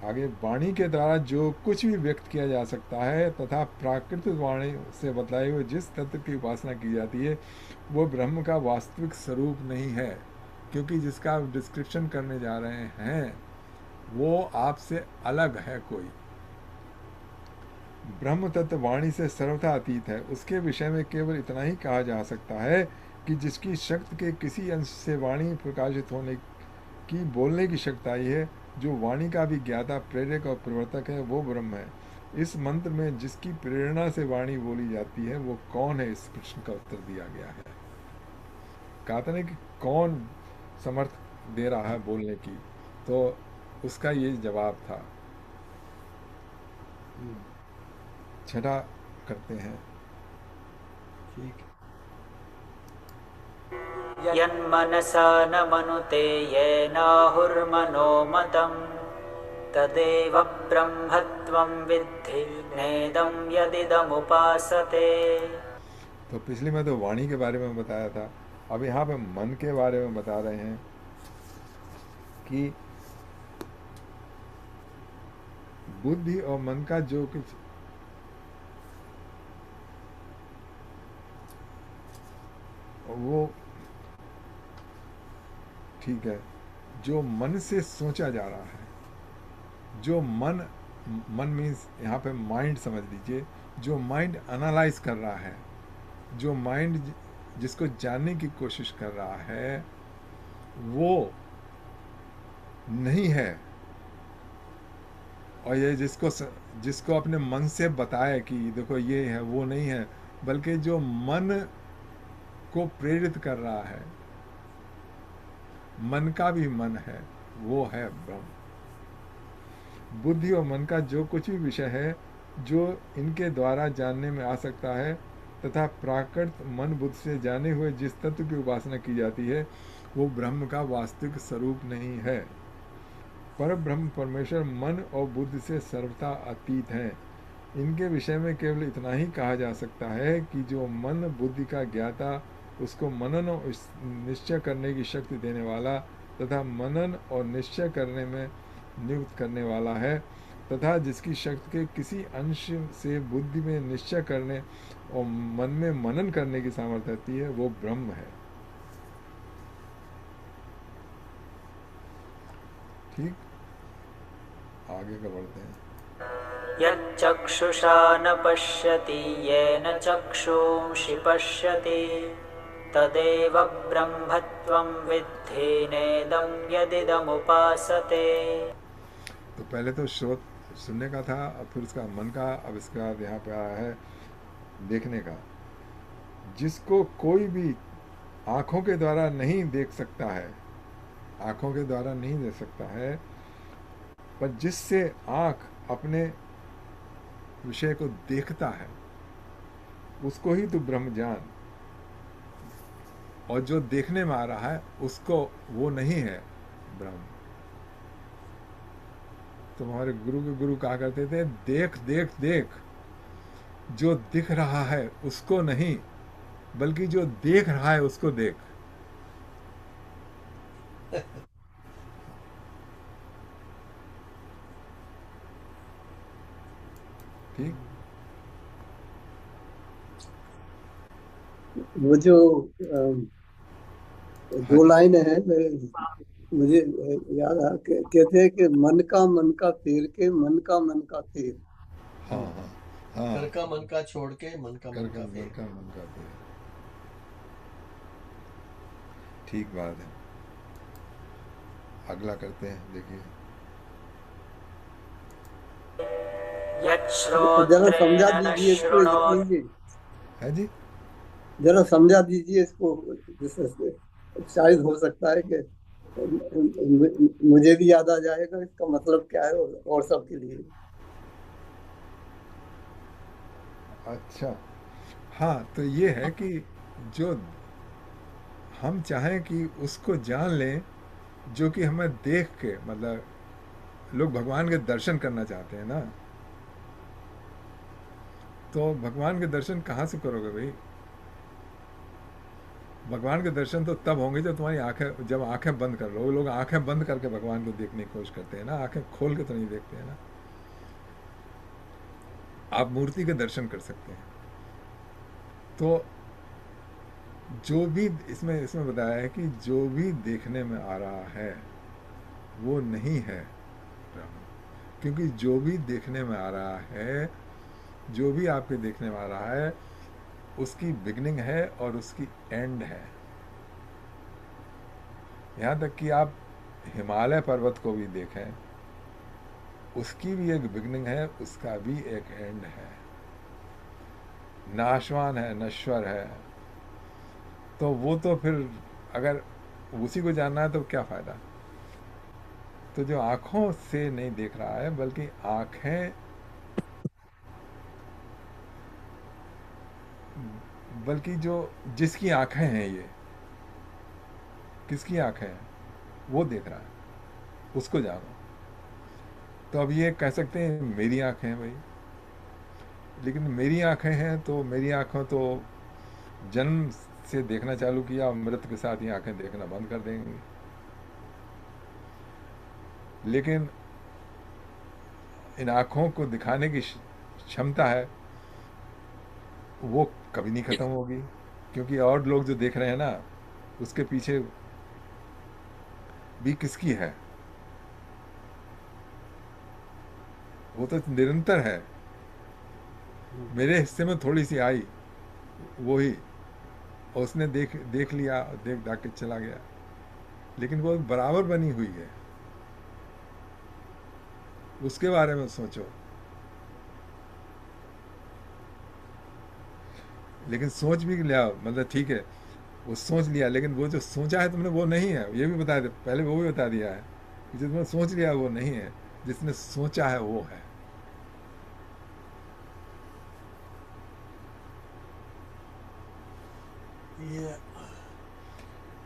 आगे, वाणी के द्वारा जो कुछ भी व्यक्त किया जा सकता है तथा प्राकृतिक वाणी से बतलाए हुए जिस तत्व की उपासना की जाती है वो ब्रह्म का वास्तविक स्वरूप नहीं है, क्योंकि जिसका आप डिस्क्रिप्शन करने जा रहे हैं वो आपसे अलग है कोई। ब्रह्म तत्व वाणी से सर्वथा अतीत है। उसके विषय में केवल इतना ही कहा जा सकता है कि जिसकी शक्ति के किसी अंश से वाणी प्रकाशित होने की, बोलने की शक्ति आई है, जो वाणी का भी ज्ञाता, प्रेरक और प्रवर्तक है, वो ब्रह्म है। इस मंत्र में जिसकी प्रेरणा से वाणी बोली जाती है वो कौन है, इस प्रश्न का उत्तर दिया गया है। कहा था ना कि कौन समर्थ दे रहा है बोलने की, तो उसका ये जवाब था। छठा करते हैं। ठीक। यन्मनसा न मनुते येनाहुर्मनोमतं तदेव ब्रह्मत्वं विद्धि नेदं यदिदमुपासते। तो पिछली में तो वाणी के बारे में बताया था, अब यहाँ पे मन के बारे में बता रहे हैं कि बुद्धि और मन का जो कुछ वो ठीक है, जो मन से सोचा जा रहा है, जो मन मीन्स यहाँ पे माइंड समझ लीजिए, जो माइंड एनालाइज कर रहा है, जो माइंड जिसको जानने की कोशिश कर रहा है, वो नहीं है। और ये जिसको अपने मन से बताए कि देखो ये है, वो नहीं है, बल्कि जो मन को प्रेरित कर रहा है, मन का भी मन है, वो है ब्रह्म। बुद्धि और मन का जो कुछ भी विषय है जो इनके द्वारा जानने में आ सकता है, तथा प्राकृत मन बुद्धि से जाने हुए जिस तत्व की उपासना की जाती है, वो ब्रह्म का वास्तविक स्वरूप नहीं है। पर ब्रह्म परमेश्वर मन और बुद्धि से सर्वथा अतीत हैं। इनके विषय में केवल इतना ही कहा जा सकता है कि जो मन बुद्धि का ज्ञाता, उसको मनन और निश्चय करने की शक्ति देने वाला तथा मनन और निश्चय करने में नियुक्त करने वाला है, तथा जिसकी शक्ति के किसी अंश से बुद्धि में निश्चय करने और मन में मनन करने की सामर्थ्य रहती है, वो ब्रह्म है। ठीक, आगे का बढ़ते हैं। यच्चक्षुषा न पश्यति येन चक्षुंषि पश्यति तदेव ब्रह्मत्वं विद्धि नेदं यदिदमुपासते। तो पहले तो श्रोत सुनने का था, अब फिर उसका मन का आविष्कार यहाँ पे आया है देखने का। जिसको कोई भी आँखों के द्वारा नहीं देख सकता है, आँखों के द्वारा नहीं देख सकता है, पर जिससे आँख अपने विषय को देखता है, उसको ही तू ब्रह्म जान। और जो देखने में आ रहा है उसको वो नहीं है ब्रह्म। तो हमारे गुरु के गुरु कहा करते थे, देख देख देख, जो दिख रहा है उसको नहीं, बल्कि जो देख रहा है उसको देख। ठीक। वो जो दो लाइन है, मुझे याद आ कहते हैं कि मन का फेर के मन का फेर। हाँ हाँ हाँ, कर का मन का छोड़ के मन का मन का फेर। मन का फेर। ठीक बात है, अगला करते हैं। देखिए जरा समझा दीजिए इसको, है जी, जरा समझा दीजिए इसको, जिससे शायद हो सकता है कि मुझे भी याद आ जाएगा इसका मतलब क्या है और सबके लिए। अच्छा हाँ, तो ये है कि जो हम चाहें कि उसको जान लें, जो कि हमें देख के, मतलब लोग भगवान के दर्शन करना चाहते हैं ना, तो भगवान के दर्शन कहाँ से करोगे भाई? भगवान के दर्शन तो तब होंगे जब तुम्हारी आंखें, जब आंखें बंद कर लो। लोग आंखें बंद करके भगवान को देखने की कोशिश करते हैं ना, आंखें खोल के तो नहीं देखते हैं ना। आप मूर्ति के दर्शन कर सकते हैं। तो जो भी इसमें बताया है कि जो भी देखने में आ रहा है वो नहीं है ब्रह्म, क्योंकि जो भी देखने में आ रहा है, जो भी आपके देखने में आ रहा है, उसकी बिगनिंग है और उसकी एंड है। यहाँ तक कि आप हिमालय पर्वत को भी देखें, उसकी भी एक बिगनिंग है, उसका भी एक एंड है, नाशवान है, नश्वर है। तो वो तो फिर अगर उसी को जानना है तो क्या फ़ायदा। तो जो आँखों से नहीं देख रहा है, बल्कि आँखें, बल्कि जो जिसकी आँखें हैं, ये किसकी आँखें हैं, वो देख रहा है, उसको जानो। तो अब ये कह सकते हैं मेरी आँखें हैं भाई, लेकिन मेरी आँखें हैं तो मेरी आँखों तो जन्म से देखना चालू किया और मृत्यु के साथ ही आँखें देखना बंद कर देंगी। लेकिन इन आँखों को दिखाने की क्षमता है, वो कभी नहीं ख़त्म होगी, क्योंकि और लोग जो देख रहे हैं ना, उसके पीछे भी किसकी है, वो तो निरंतर है। मेरे हिस्से में थोड़ी सी आई वो ही, और उसने देख देख लिया, देख दाख के चला गया, लेकिन वो बराबर बनी हुई है। उसके बारे में सोचो। लेकिन सोच भी लिया, मतलब ठीक है, वो सोच लिया, लेकिन वो जो सोचा है तुमने वो नहीं है, ये भी बता दे पहले, वो भी बता दिया है कि जो तुमने सोच लिया वो नहीं है, जिसने सोचा है वो है। ये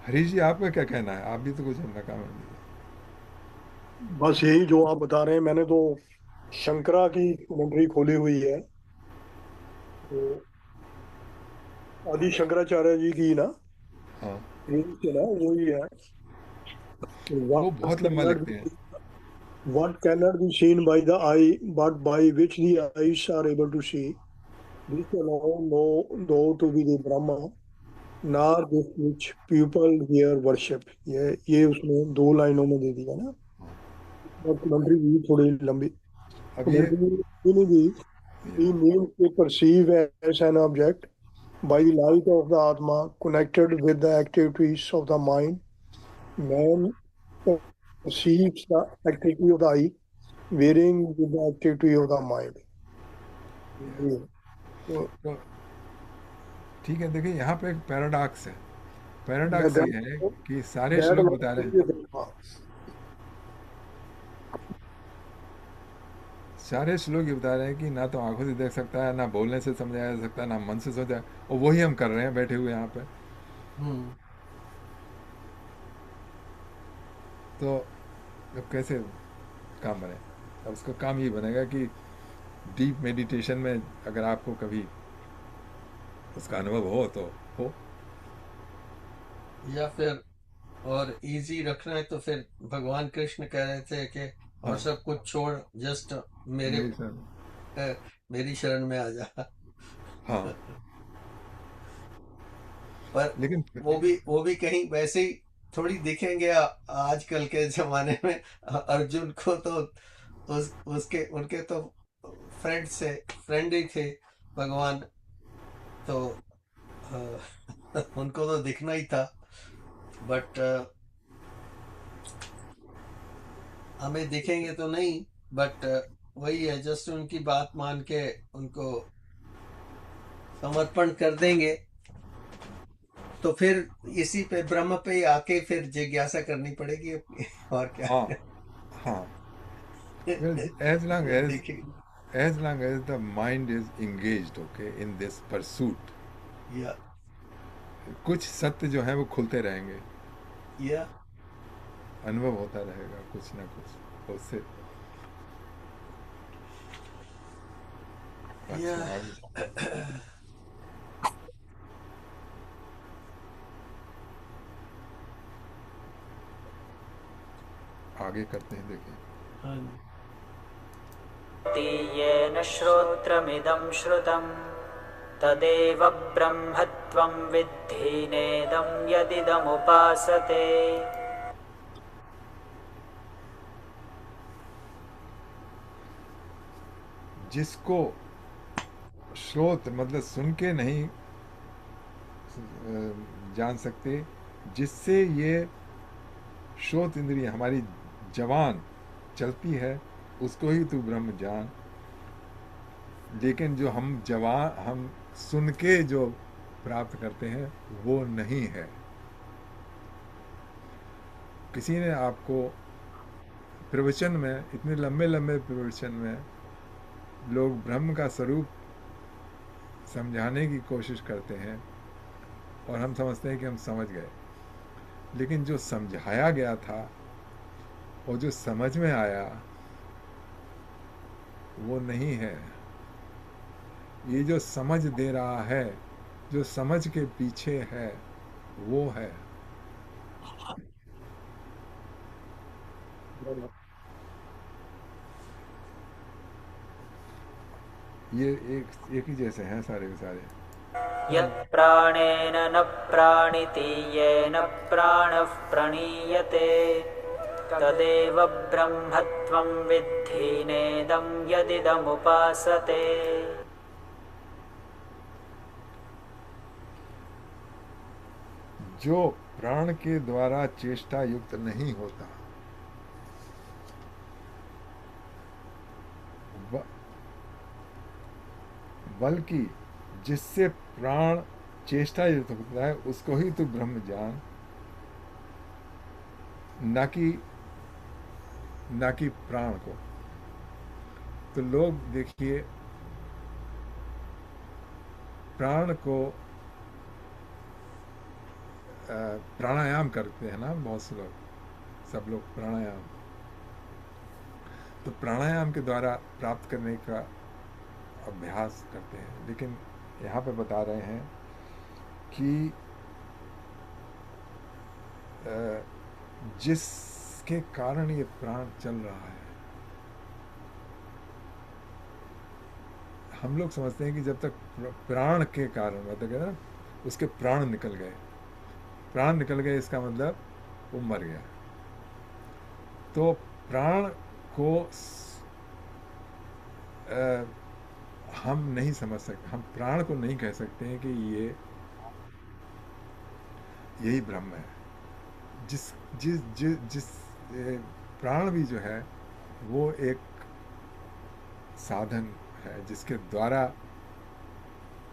हरीश जी, आपका क्या कहना है? आप भी तो कुछ अपना काम है। बस यही जो आप बता रहे हैं, मैंने तो शंकरा की कमेंट्री खोली हुई है, तो आदि शंकराचार्य जी की ना, हाँ, यही से ना वही है। वो बहुत लंबा लिखते हैं। What cannot be seen by the eye, but by which the eyes are able to see, this alone know to be the Brahma, nor this which people here worship. ये उसने 2 लाइनों में दे दिया ना। और कमेंट्री भी थोड़ी लंबी, अब ये कमेंट्री नहीं दी। He means to perceive as an object by the light of the Atma connected with the activities of the mind. Man perceives the activity of the eye varying with the activity of the mind. तो तो ठीक है, देखिए यहाँ पे एक पैराडॉक्स है। पैराडॉक्स that, ये है कि सारे that श्लोक बता रहे हैं, सारे श्लोक ये बता रहे हैं कि ना तो आंखों से देख सकता है, ना बोलने से समझाया जा सकता है, ना मन से सोचा, और वही हम कर रहे हैं बैठे हुए यहाँ पे। हम्म तो अब कैसे काम बने? अब उसका काम ये बनेगा कि डीप मेडिटेशन में अगर आपको कभी उसका अनुभव हो तो हो। या फिर और इजी रखना है तो फिर भगवान कृष्ण कह रहे थे कि और हाँ, सब कुछ छोड़, जस्ट मेरे मेरी सर, मेरी शरण में आ जा। हाँ, पर लेकिन वो भी कहीं वैसे ही थोड़ी दिखेंगे आजकल के जमाने में। अर्जुन को तो उसके उनके तो फ्रेंड ही थे भगवान, तो उनको तो दिखना ही था। बट हमें दिखेंगे तो नहीं, बट वही है, जस्ट उनकी बात मान के उनको समर्पण कर देंगे, तो फिर इसी पे ब्रह्म पे ही आके फिर जिज्ञासा करनी पड़ेगी अपनी। और क्या हाँ, हाँ, well, as long as देखिए। as long as the mind is engaged, okay, in this pursuit, या कुछ सत्य जो है वो खुलते रहेंगे, या अनुभव होता रहेगा कुछ ना कुछ, उससे या अच्छा आगे आगे करते हैं, देखिए। हाँ येन श्रोत्रमिदं श्रुतं तदेव ब्रह्मत्वं विद्धि नेदं यदिदमुपासते। जिसको श्रोत मतलब सुन के नहीं जान सकते, जिससे ये श्रोत इंद्रिय हमारी जवान चलती है, उसको ही तू ब्रह्म जान। लेकिन जो हम सुन के जो प्राप्त करते हैं वो नहीं है। किसी ने आपको प्रवचन में, इतने लंबे लंबे प्रवचन में लोग ब्रह्म का स्वरूप समझाने की कोशिश करते हैं और हम समझते हैं कि हम समझ गए, लेकिन जो समझाया गया था और जो समझ में आया वो नहीं है। ये जो समझ दे रहा है, जो समझ के पीछे है, वो है। ये एक ही जैसे हैं सारे के सारे। यत् प्राणेन न प्राणिति येन प्राणः प्रणीयते तदेव ब्रह्मत्वं विद्धि नेदं यदिदमुपासते। जो प्राण के द्वारा चेष्टा युक्त नहीं होता, बल्कि जिससे प्राण चेष्टा युक्त होता है उसको ही तू ब्रह्म जान, ना कि प्राण को। तो लोग देखिए प्राण को प्राणायाम करते हैं ना, बहुत से लोग, सब लोग प्राणायाम, तो प्राणायाम के द्वारा प्राप्त करने का अभ्यास करते हैं। लेकिन यहाँ पे बता रहे हैं कि जिसके कारण ये प्राण चल रहा है, हम लोग समझते हैं कि जब तक प्राण के कारण, मतलब ना उसके प्राण निकल गए, प्राण निकल गए इसका मतलब वो मर गया। तो प्राण को हम नहीं समझ सकते, हम प्राण को नहीं कह सकते हैं कि यही ब्रह्म है। जिस जिस जिस जिस प्राण भी जो है वो एक साधन है जिसके द्वारा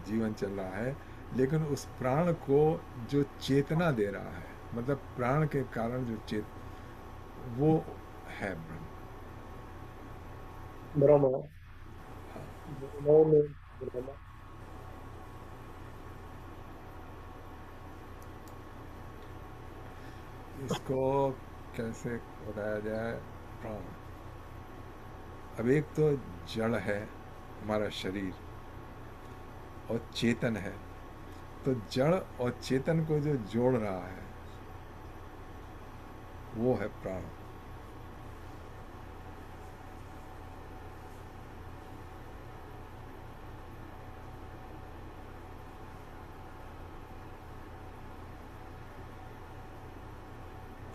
जीवन चल रहा है, लेकिन उस प्राण को जो चेतना दे रहा है, मतलब प्राण के कारण जो वो है ब्रह्म। ब्रह्म। इसको कैसे बताया जाए? प्राण, अब एक तो जड़ है हमारा शरीर और चेतन है, तो जड़ और चेतन को जो जोड़ रहा है वो है प्राण।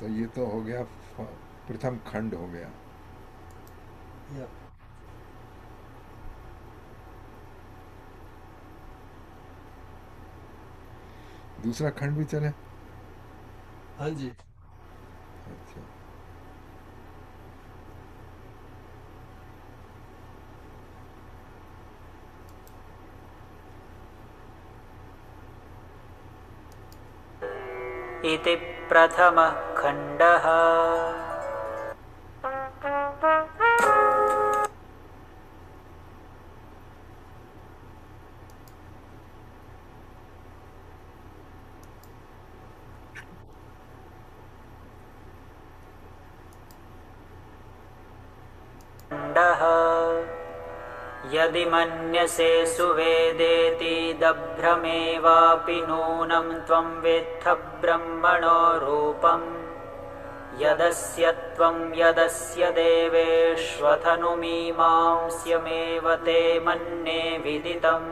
तो ये तो हो गया प्रथम खंड हो गया। या दूसरा खंड भी चले? हाँ जी। अच्छा, इति प्रथमः खण्डः। यदि मन्यसे सुवेदेति दभ्रमेवापि नूनं त्वं वेत्थ ब्रह्मणो रूपं यदस्य त्वं यदस्य देवेष्वथनुमीमांस्यमेव ते मन्ये विदितम्।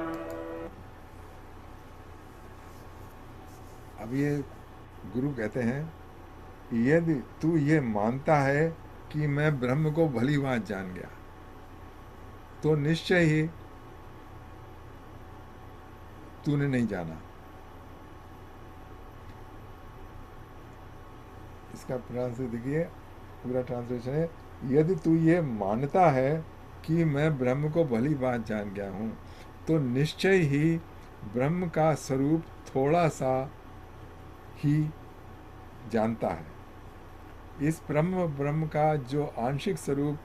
अब ये गुरु कहते हैं यदि तू ये मानता है कि मैं ब्रह्म को भली भांति जान गया, तो निश्चय ही तूने नहीं जाना। इसका ट्रांसलेशन देखिए, पूरा ट्रांसलेशन है, यदि तू ये मानता है कि मैं ब्रह्म को भली बात जान गया हूँ, तो निश्चय ही ब्रह्म का स्वरूप थोड़ा सा ही जानता है। इस ब्रह्म का जो आंशिक स्वरूप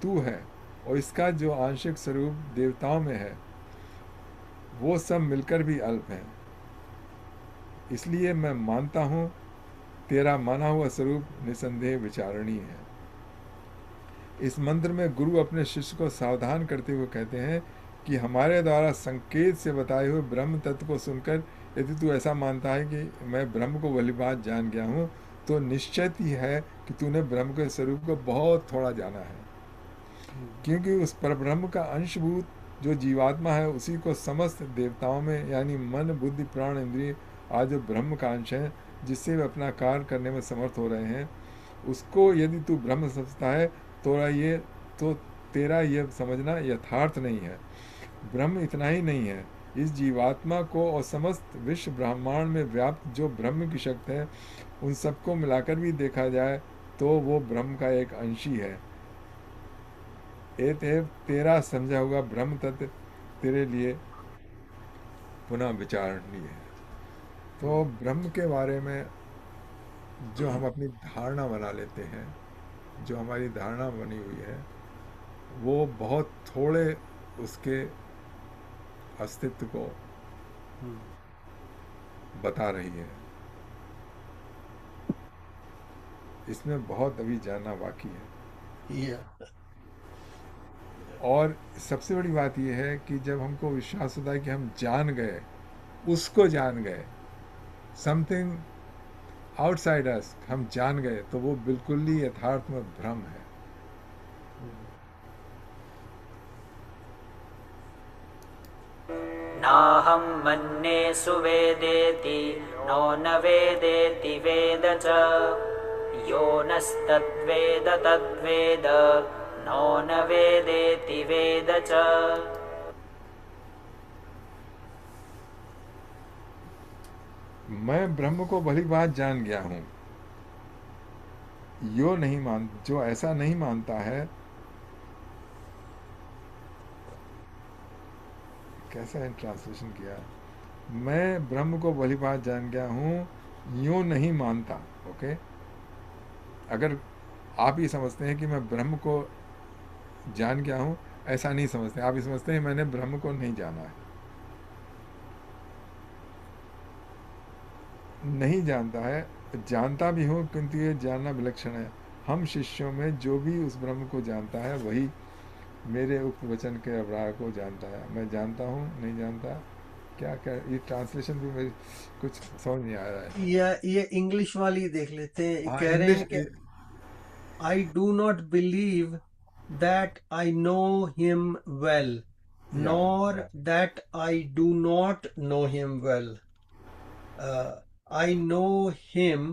तू है और इसका जो आंशिक स्वरूप देवताओं में है, वो सब मिलकर भी अल्प हैं। इसलिए मैं मानता हूँ तेरा माना हुआ स्वरूप निसंदेह विचारणीय है। इस मंत्र में गुरु अपने शिष्य को सावधान करते हुए कहते हैं कि हमारे द्वारा संकेत से बताए हुए ब्रह्म तत्व को सुनकर यदि तू ऐसा मानता है कि मैं ब्रह्म को भली बात जान गया हूँ, तो निश्चित ही है कि तूने ब्रह्म के स्वरूप को बहुत थोड़ा जाना है, क्योंकि उस परब्रह्म का अंशभूत जो जीवात्मा है, उसी को समस्त देवताओं में यानी मन बुद्धि प्राण इंद्रिय आज जो ब्रह्म का अंश है, जिससे वे अपना कार्य करने में समर्थ हो रहे हैं, उसको यदि तू ब्रह्म समझता है तो तेरा ये समझना यथार्थ नहीं है। ब्रह्म इतना ही नहीं है, इस जीवात्मा को और समस्त विश्व ब्रह्मांड में व्याप्त जो ब्रह्म की शक्ति है, उन सबको मिलाकर भी देखा जाए तो वो ब्रह्म का एक अंशी है। एतएव तेरा समझा हुआ ब्रह्म तत्व तेरे लिए पुनः विचारणीय है। तो ब्रह्म के बारे में जो हम अपनी धारणा बना लेते हैं, जो हमारी धारणा बनी हुई है, वो बहुत थोड़े उसके अस्तित्व को बता रही है। इसमें बहुत अभी जानना बाकी है। और सबसे बड़ी बात यह है कि जब हमको विश्वास होता है कि हम जान गए, उसको जान गए, समथिंग आउटसाइड अस हम जान गए, तो वो बिल्कुल ही यथार्थ में भ्रम है। नाहं मन्ये सुवेदेति नो न वेदेति वेद च यो नस्तद्वेद तद्वेद नो न वेदेति वेद च। मैं ब्रह्म को भली बात जान गया हूँ, जो ऐसा नहीं मानता है, कैसा है ट्रांसलेशन किया, मैं ब्रह्म को भली बात जान गया हूँ, यूँ नहीं मानता। ओके, अगर आप ये समझते हैं कि मैं ब्रह्म को जान गया हूँ, ऐसा नहीं समझते, आप ये समझते हैं मैंने ब्रह्म को नहीं जाना है। नहीं जानता है, जानता भी हूँ, किंतु ये जानना विलक्षण है। हम शिष्यों में जो भी उस ब्रह्म को जानता है, वही मेरे उक्त वचन के अभिप्राय को जानता है। मैं जानता हूँ, नहीं जानता, क्या ये ट्रांसलेशन भी मेरी कुछ समझ नहीं आ रहा है। ये इंग्लिश वाली देख लेते हैं। कह रहे हैं कि I do not believe that I know him well, nor that I do not know him well. I know him,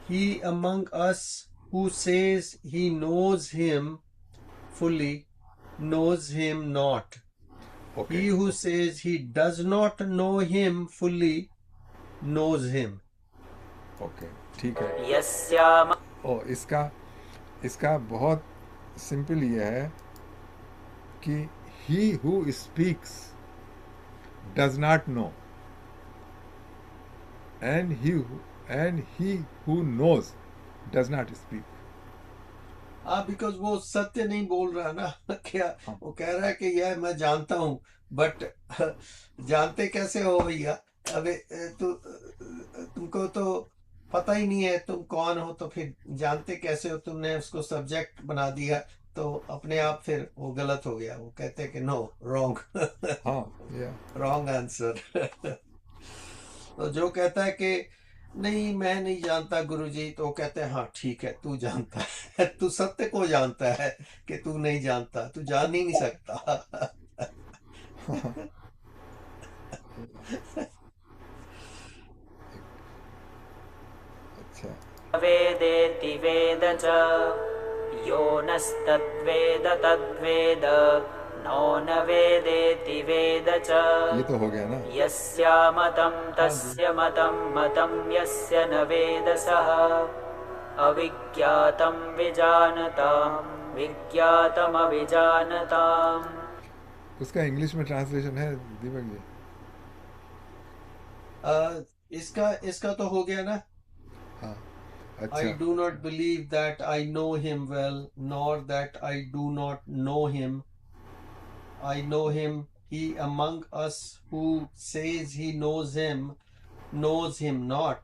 he among us who says he knows him fully knows him not. He who says he does not know him fully knows him. Okay, ठीक है। यस्याम इसका बहुत सिंपल ये है कि he who speaks does not know and he who knows does not speak. Because वो सत्य नहीं बोल रहा ना। क्या वो कह रहा है कि यह मैं जानता हूँ, बट जानते कैसे हो भैया? अबे तुमको तो पता ही नहीं है तुम कौन हो, तो फिर जानते कैसे हो? तुमने उसको सब्जेक्ट बना दिया, तो अपने आप फिर वो गलत हो गया। वो कहते हैं कि नो, रॉन्ग, रॉन्ग आंसर। तो जो कहता है कि नहीं मैं नहीं जानता गुरुजी, तो कहते हैं हाँ ठीक है, तू जानता है, तू सत्य को जानता है कि तू नहीं जानता, तू जान ही नहीं सकता। वेदेति वेद च यो नस्तद्वेद तद्वेद नो न वेदेति वेद च। ये तो हो गया ना। यस्या मतं तस्य मतं मतं यस्य न वेद सः अविज्ञातं विजानताम् विज्ञातमविजानताम्। उसका इंग्लिश में ट्रांसलेशन है दीपक जी? इसका तो हो गया ना। हाँ, I अच्छा। do not believe that I know him well, nor that I do not know him. I know him. He among us who says he knows him not.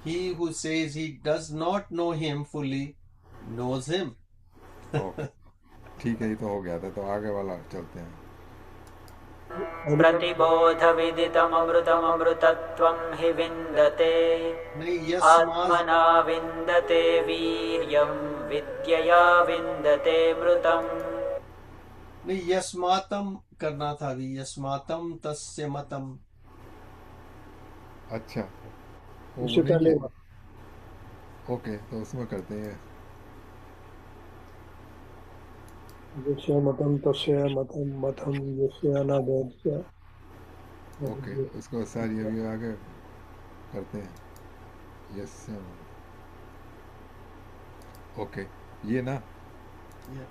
He who says he does not know him fully knows him. Okay, ठीक है, ये तो हो गया था, तो आगे वाला चलते हैं। प्रतिबोधविदितममृतममृतत्वं हि विन्दते नहीं, आत्मना विन्दते वीर्यं विद्यया विन्दते मृतम्। नहीं, यस्मातम करना था अभी। यस्मातम तस्य मतम। अच्छा, वो उससे नहीं पहले किया। ओके, तो उसमें करते हैं। यस्य मतं तस्य मतं मतं यस्य अनादरस्य। ओके, उसको सारी अभी आगे करते हैं। यस, ओके, ये ना। Yeah.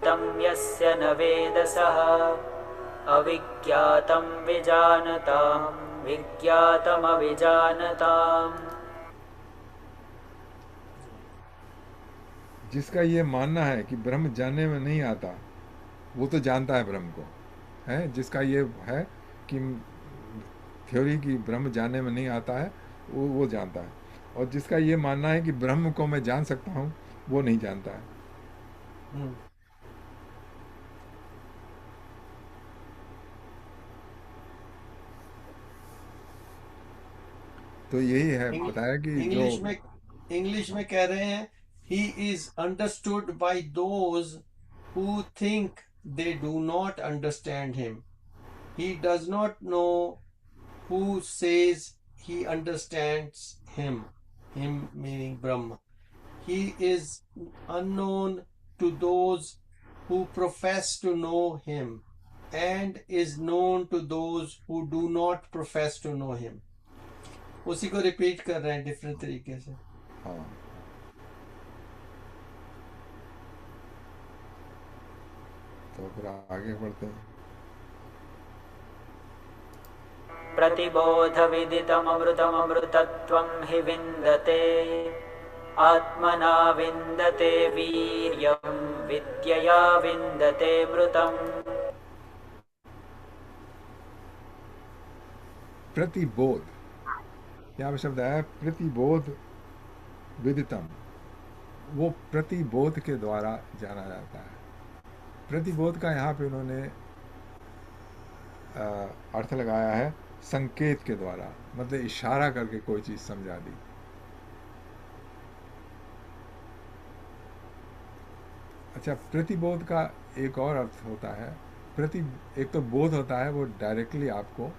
तं यस्य न वेद सः अविज्ञातं विजानताम् विज्ञातमविजानताम्। जिसका ये मानना है कि ब्रह्म जानने में नहीं आता, वो तो जानता है ब्रह्म को, है। जिसका ये है कि थ्योरी की ब्रह्म जानने में नहीं आता है, वो जानता है। और जिसका ये मानना है कि ब्रह्म को मैं जान सकता हूँ, वो नहीं जानता है। तो यही है बताया कि जो इंग्लिश में कह रहे हैं, he is understood by those who think they do not understand him. He does not know who says he understands him. Him meaning Brahma. He is unknown to those who profess to know him, and is known to those who do not profess to know him. उसी को रिपीट कर रहे हैं डिफरेंट तरीके से। हाँ, तो फिर आगे बढ़ते हैं। प्रतिबोधविदितममृतममृतत्वं हि विन्दते आत्मना विन्दते वीर्यं विद्यया विन्दते मृतम्। प्रतिबोध, यहाँ पे शब्द है प्रतिबोध विदितम। वो प्रतिबोध के द्वारा जाना जाता है। प्रतिबोध का यहाँ पे उन्होंने अर्थ लगाया है संकेत के द्वारा, मतलब इशारा करके कोई चीज समझा दी। अच्छा, प्रतिबोध का एक और अर्थ होता है। एक तो बोध होता है, वो डायरेक्टली आपको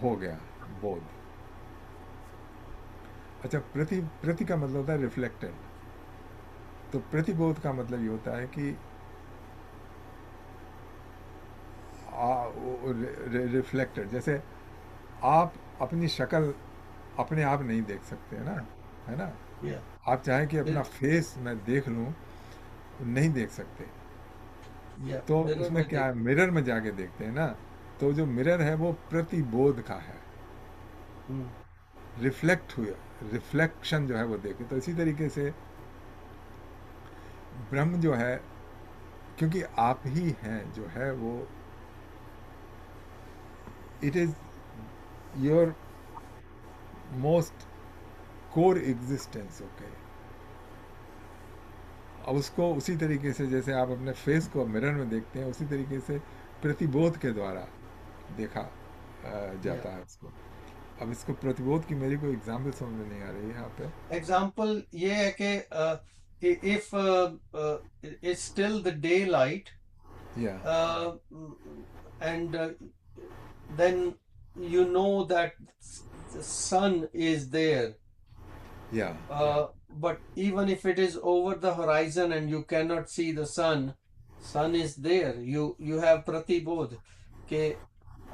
हो गया बोध। अच्छा, प्रति का मतलब होता है रिफ्लेक्टेड। तो प्रतिबोध का मतलब ये होता है कि रिफ्लेक्टेड। जैसे आप अपनी शक्ल अपने आप नहीं देख सकते, है ना, है ना। आप चाहें कि अपना फेस मैं देख लूं, नहीं देख सकते। तो उसमें क्या है, मिरर में जाके देखते हैं ना। तो जो मिरर है वो प्रतिबोध का है, रिफ्लेक्ट हुआ, रिफ्लेक्शन जो है वो देखे। तो इसी तरीके से ब्रह्म जो है, क्योंकि आप ही हैं जो है वो, it is your most core existence. Okay, अब उसको उसी तरीके से जैसे आप अपने फेस को मिरर में देखते हैं, उसी तरीके से प्रतिबोध के द्वारा देखा जाता है उसको। अब इसको प्रतिबोध की मेरी कोई एग्जाम्पल समझ में नहीं आ रही है यहाँ पे। एग्जाम्पल ये है कि if it's still the daylight, and then you know that the sun is there, but even if it is over the horizon and you cannot see the sun is there, you have pratibodh के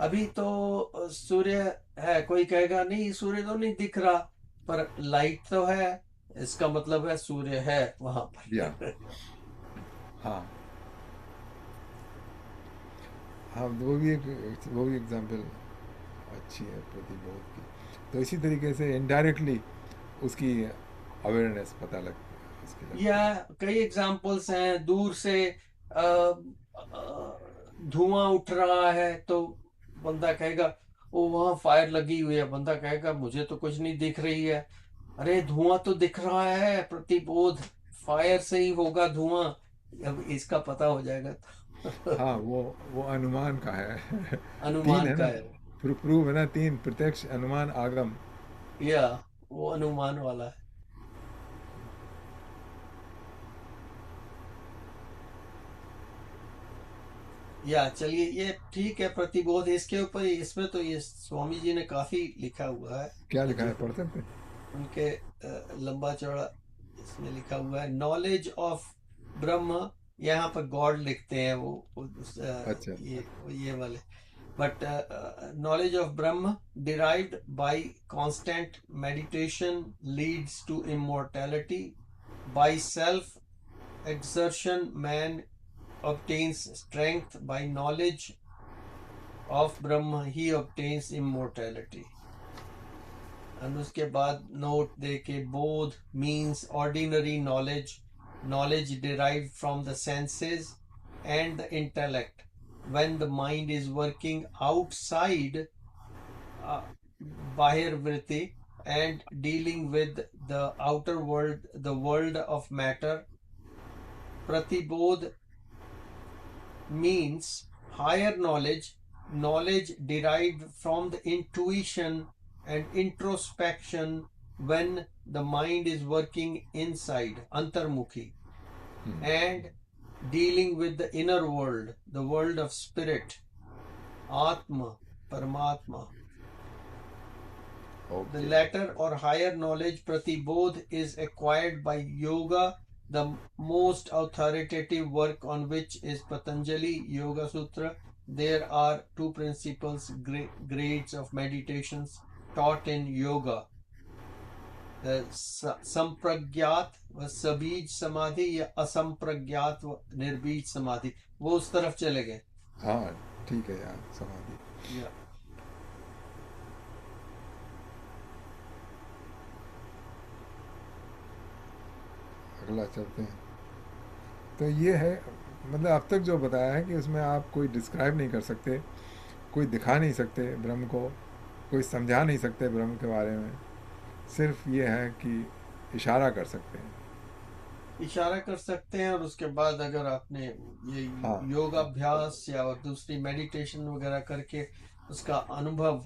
अभी तो सूर्य है, कोई कहेगा नहीं सूर्य तो नहीं दिख रहा, पर लाइट तो है, इसका मतलब है सूर्य है वहां या पर। हाँ हाँ, वो भी एग्जाम्पल अच्छी है प्रतिबोध की। तो इसी तरीके से इनडायरेक्टली उसकी अवेयरनेस पता उसकी या लगती है। कई एग्जाम्पल्स हैं, दूर से धुआं उठ रहा है तो बंदा कहेगा ओ वहां फायर लगी हुई है, बंदा कहेगा मुझे तो कुछ नहीं दिख रही है। अरे धुआं तो दिख रहा है, प्रतिबोध फायर से ही होगा धुआं, अब इसका पता हो जाएगा। हाँ, वो अनुमान का है। तीन अनुमान है का ना, है। प्रूव है ना, तीन: प्रत्यक्ष, अनुमान, आगम। या वो अनुमान वाला है। या चलिए ये ठीक है, प्रतिबोध इसके ऊपर, इसमें तो ये स्वामी जी ने काफी लिखा हुआ क्या है लिखा है, जो पढ़ सकते हैं? उनके लंबा चौड़ा इसमें लिखा हुआ है, नॉलेज ऑफ ब्रह्म। यहाँ पर गॉड लिखते हैं अच्छा। ये वाले, but knowledge of Brahma derived by constant meditation leads to immortality. By self exertion, man obtains strength. By knowledge of Brahma, he obtains immortality. And उसके बाद नोट दे के बोध means ordinary knowledge, knowledge derived from the senses and the intellect. When the mind is working outside uh, Bahir Vritti and dealing with the outer world, the world of matter, Pratibodh means higher knowledge, knowledge derived from the intuition and introspection when the mind is working inside, Antarmukhi, and dealing with the inner world, the world of spirit, Atma, Paramatma. The okay. latter or higher knowledge, Pratibodh, is acquired by yoga. The most authoritative work on which is Patanjali Yoga Sutra. There are two principles, grades of meditations taught in yoga. संप्रज्ञात व सबीज समाधि या असंप्रज्ञात व निर्बीज समाधि, वो उस तरफ चले गए। हाँ ठीक है यार, समाधि। या अगला चलते हैं। तो ये है, मतलब अब तक जो बताया है कि उसमें आप कोई डिस्क्राइब नहीं कर सकते, कोई दिखा नहीं सकते ब्रह्म को, कोई समझा नहीं सकते ब्रह्म के बारे में, सिर्फ ये है कि इशारा कर सकते हैं। इशारा कर सकते हैं, और उसके बाद अगर आपने ये हाँ योगाभ्यास या और दूसरी मेडिटेशन वगैरह करके उसका अनुभव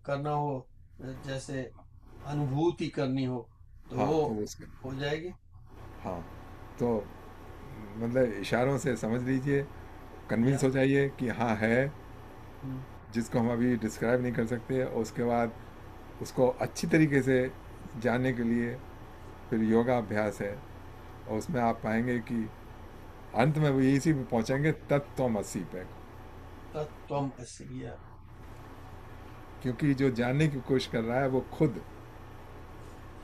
करना हो, जैसे अनुभूति करनी हो, तो हाँ, वो तो उसके हो जाएगी। हाँ, तो मतलब इशारों से समझ लीजिए, या कन्विंस हो जाइए कि हाँ है, हम्म, जिसको हम अभी डिस्क्राइब नहीं कर सकते। और उसके बाद उसको अच्छी तरीके से जानने के लिए फिर योगा अभ्यास है, और उसमें आप पाएंगे कि अंत में वो इसी पे पहुंचेंगे, तत्त्वमसि पे। तत्त्वमसि, या क्योंकि जो जानने की कोशिश कर रहा है वो खुद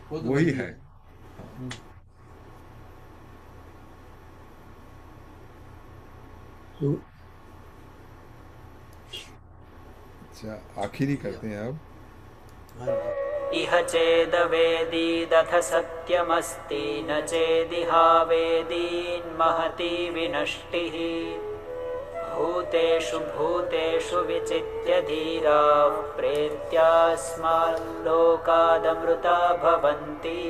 खुद वही वही है। है। हम्म, तो अच्छा, आखिरी या करते हैं अब। हाँ जी। इह चेदवेदीदथ सत्यमस्ति न चेदिहावेदीन्महती विनष्टिः भूतेषु भूतेषु विचित्य धीराः प्रेत्यास्माल्लोकादमृता भवन्ति।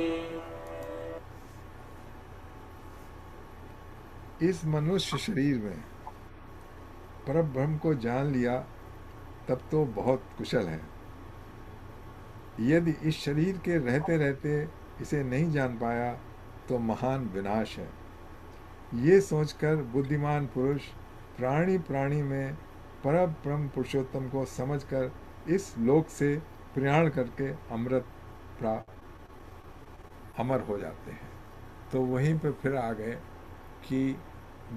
इस मनुष्य शरीर में परब्रह्म को जान लिया तब तो बहुत कुशल है। यदि इस शरीर के रहते रहते इसे नहीं जान पाया तो महान विनाश है। ये सोचकर बुद्धिमान पुरुष प्राणी प्राणी में परब्रह्म पुरुषोत्तम को समझकर इस लोक से प्रयाण करके अमर हो जाते हैं। तो वहीं पे फिर आ गए कि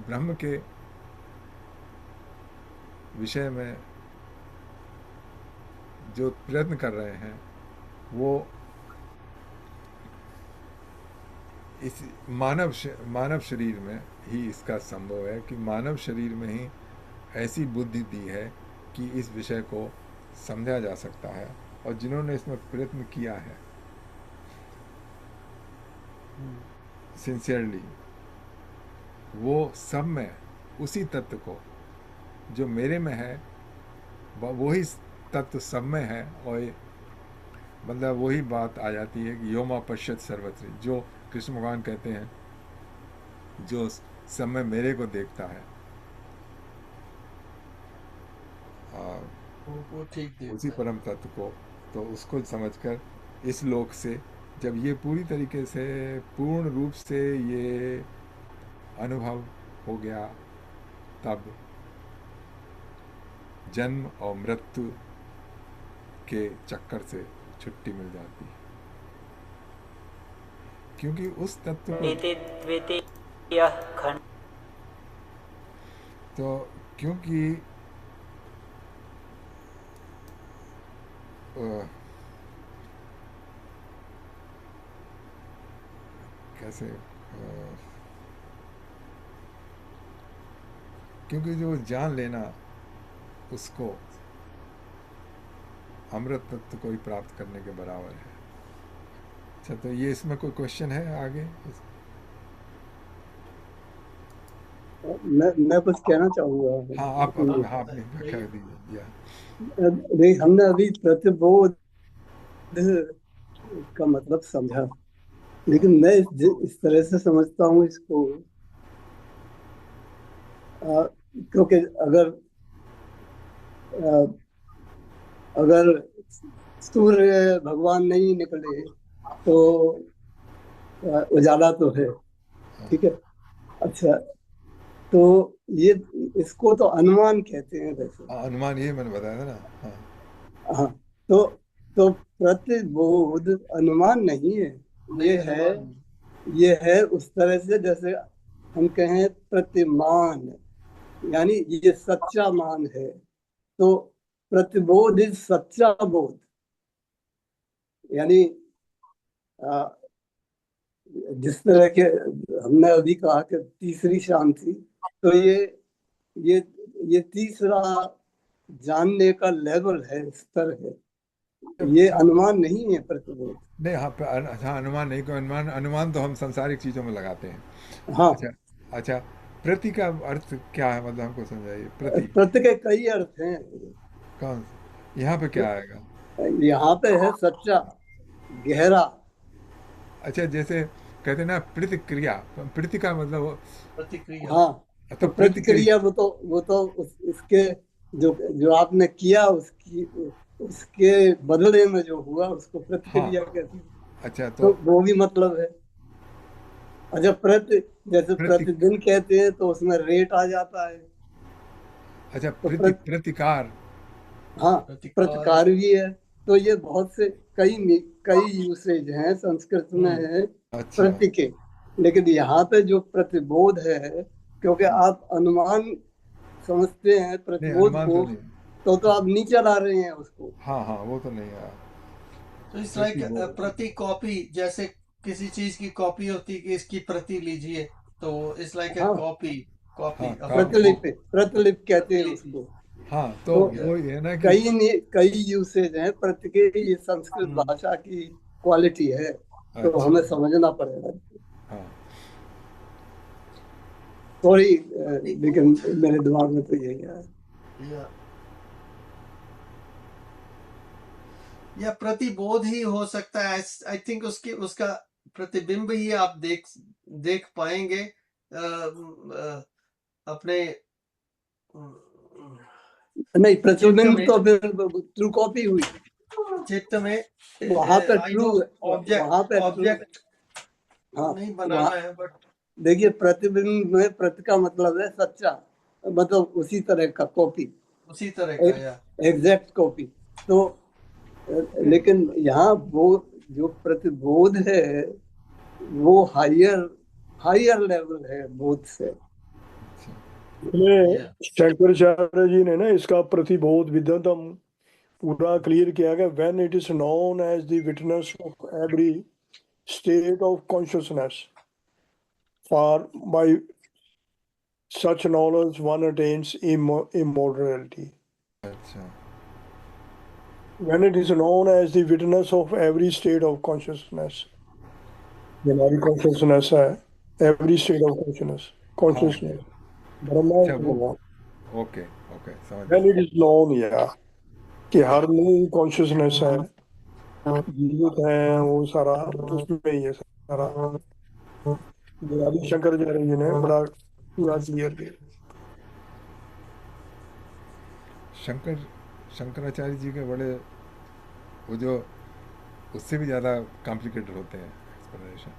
ब्रह्म के विषय में जो प्रयत्न कर रहे हैं वो इस मानव शरीर में ही इसका संभव है कि मानव शरीर में ही ऐसी बुद्धि दी है कि इस विषय को समझा जा सकता है, और जिन्होंने इसमें प्रयत्न किया है सिंसियरली, वो सब में उसी तत्व को जो मेरे में है वही तत्व सब में है, और मतलब वही बात आ जाती है कि योमा पश्यत सर्वत्र, जो कृष्ण भगवान कहते हैं जो सब में मेरे को देखता है वो ठीक देखता उसी है। परम तत्व को, तो उसको समझकर इस लोक से जब ये पूरी तरीके से पूर्ण रूप से ये अनुभव हो गया, तब जन्म और मृत्यु के चक्कर से छुट्टी मिल जाती है, क्योंकि उस तत्व को इति द्वितीयः खण्डः। तो क्योंकि कैसे क्योंकि जो जान लेना उसको अमृत तत्व को ही प्राप्त करने के बराबर है। अच्छा, तो ये इसमें कोई क्वेश्चन है आगे? मैं कुछ कहना चाहूंगा। हाँ, आप अपनी व्याख्या दीजिए। नहीं, हमने अभी प्रतिबोध का मतलब समझा, लेकिन मैं इस तरह से समझता हूँ इसको, क्योंकि अगर सूर्य भगवान नहीं निकले तो उजाला तो है, ठीक है। अच्छा, तो ये इसको तो अनुमान कहते हैं वैसे। अनुमान, ये मैंने बताया था ना। हाँ, हाँ, तो प्रतिबोध अनुमान नहीं है, ये है उस तरह से जैसे हम कहें प्रतिमान, यानी ये सच्चा मान है। तो प्रतिबोध इज सच्चा बोध, यानी जिस तरह के हमने अभी कहा कि तीसरी शांति, तो ये तीसरा जानने का लेवल है, स्तर है, ये अनुमान नहीं है प्रतिबोध। नहीं, हाँ, अनुमान नहीं, कोई अनुमान तो हम सांसारिक चीजों में लगाते हैं। हाँ, अच्छा, प्रति का अर्थ क्या है, मतलब हमको समझाइए। प्रति के कई अर्थ हैं। कौन, यहाँ पे क्या आएगा? यहाँ पे है सच्चा, गहरा। अच्छा, जैसे कहते हैं ना प्रतिक्रिया, प्रति का मतलब प्रतिक्रिया। हाँ, तो प्रतिक्रिया वो तो उसके जो आपने किया उसके बदले में जो हुआ उसको प्रतिक्रिया कहते हैं। अच्छा, तो वो भी मतलब है। अच्छा, जैसे प्रतिदिन कहते हैं तो उसमें रेट आ जाता है। अच्छा, तो प्रतिकार, हाँ, प्रतिकार भी है। तो ये बहुत से कई यूसेज हैं संस्कृत में है प्रति के, लेकिन यहाँ पे जो प्रतिबोध है, क्योंकि आप अनुमान समझते हैं प्रतिबोध को, तो आप नीचे ला रहे हैं उसको। हाँ, वो तो नहीं है। तो इस लाइक प्रति कॉपी, जैसे किसी चीज की कॉपी होती है कि इसकी प्रति लीजिए, तो इस लाइक कॉपी प्रतिलिपि कहते हैं उसको। हाँ, तो वो ये ना कि कई यूसेज हैं प्रति के, ये संस्कृत भाषा की क्वालिटी है, तो हमें समझना पड़ेगा। हाँ, सॉरी, लेकिन मेरे दिमाग में तो यही है। या प्रतिबोध ही हो सकता है। आई थिंक उसका प्रतिबिंब ही आप देख पाएंगे अपने नहीं, प्रतिबिंब तो फिर ट्रू कॉपी हुई चित्त में। वहां पे ट्रू ऑब्जेक्ट नहीं बनाना है, बट देखिए प्रतिबिंब में प्रति का मतलब है सच्चा, मतलब उसी तरह का कॉपी, उसी तरह का एग्जैक्ट कॉपी। तो लेकिन यहाँ वो जो प्रतिबोध है वो हायर लेवल है बोध से। शंकराचार्य जी ने ना इसका प्रतिबोध विद्वतम पूरा क्लियर किया गया, when it is known as the witness of every state of consciousness, for by such knowledge one attains immortality. अच्छा, When it is known as the witness of every state of consciousness, ये हमारी consciousness है, every state of consciousness, Brahma अच्छा वो भगवान. ओके ओके समझ When गया। it is known, कि हर नई कॉन्शियसनेस है, जीवित है, वो सारा उसमें ही है सारा. ये आदि शंकराचार्य जी ने बड़ा पूरा क्लियर किया. शंकराचार्य जी के बड़े वो जो उससे भी ज़्यादा कॉम्प्लिकेटेड होते हैं एक्सप्लेनेशन।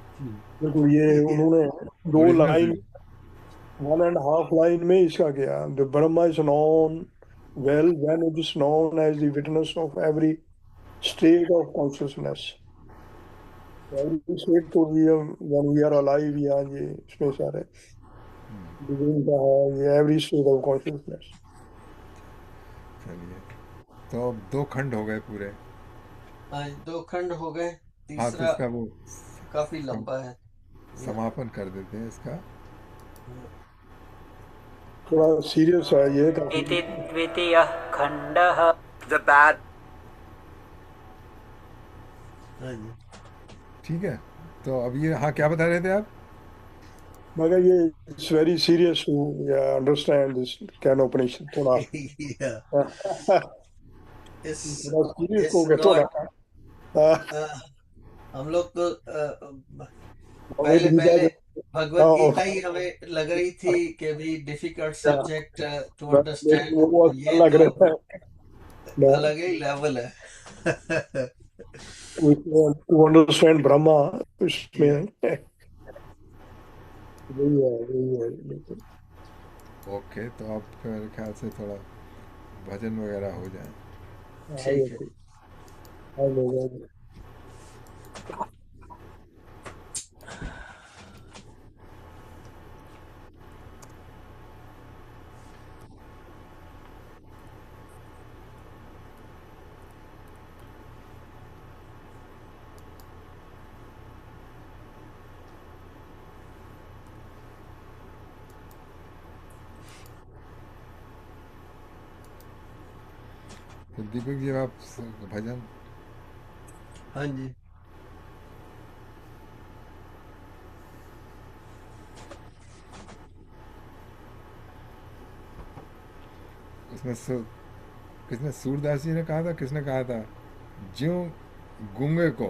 देखो ये उन्होंने 2 ओरिजिनल लाइन, से 1.5 line में इसका किया. The Brahma is known well when it is known as the witness of every state of consciousness. Every state तो ये when we are alive, या ये इसमें सारे डिवीजन का है, ये every state of consciousness. चलिए, तो अब 2 खंड हो गए पूरे। आज 2 खंड हो गए, हाँ, तो तीसरा इसका वो काफी सम, लंबा है। समापन कर देते हैं इसका। थोड़ा सीरियस है ये काफी. इति द्वितीयः खण्डः The bad हाँ जी। ठीक है, तो अब ये हाँ क्या बता रहे थे आप? मगर ये it's very serious to understand this Kena Upanishad थोड़ा. Yeah, it's थोड़ा सीरियस it's हो गया थोड़ा. not हम लोग तो भगवद पहले गीता भगवत गीता ही हमें लग रही थी कि भी डिफिकल्ट सब्जेक्ट टू अंडरस्टैंड, वो ये लग तो रहा है. अलग ही लेवल है। To understand Brahma, इसमें यही है बिल्कुल. ओके, तो आप मेरे ख्याल से थोड़ा भजन वगैरह हो जाए। ठीक है। तो दीपक जी आप भजन हाँ जी। उसमें किसने सूरदास जी ने कहा था, किसने कहा था, ज्यों गूंगे को,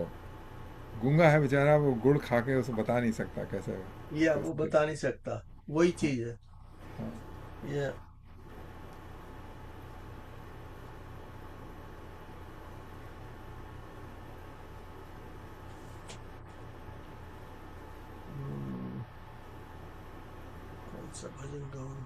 गूंगा है बेचारा, वो गुड़ खा के उसे बता नहीं सकता कैसे ये वो बता नहीं सकता, वही चीज है। हाँ। ये कौन सा भजन गाऊं?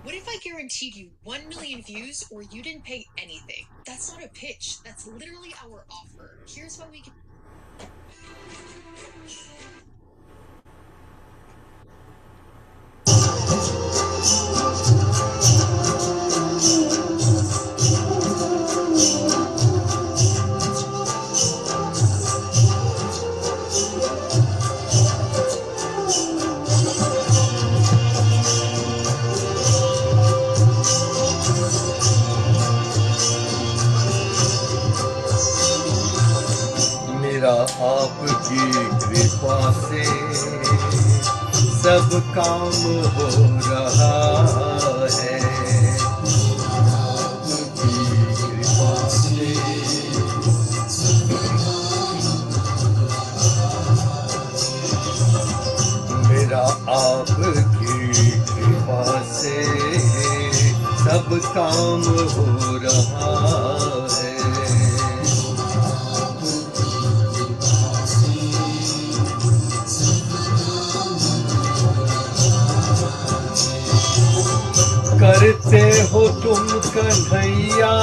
What if I guaranteed you 1 million views or you didn't pay anything? That's not a pitch. That's literally our offer. Here's what we can. मेरा आपकी कृपा से सब काम हो रहा है। आपकी कृपा से मेरा आपकी कृपा से सब सब काम हो रहा है। करते हो तुम कन्हैया,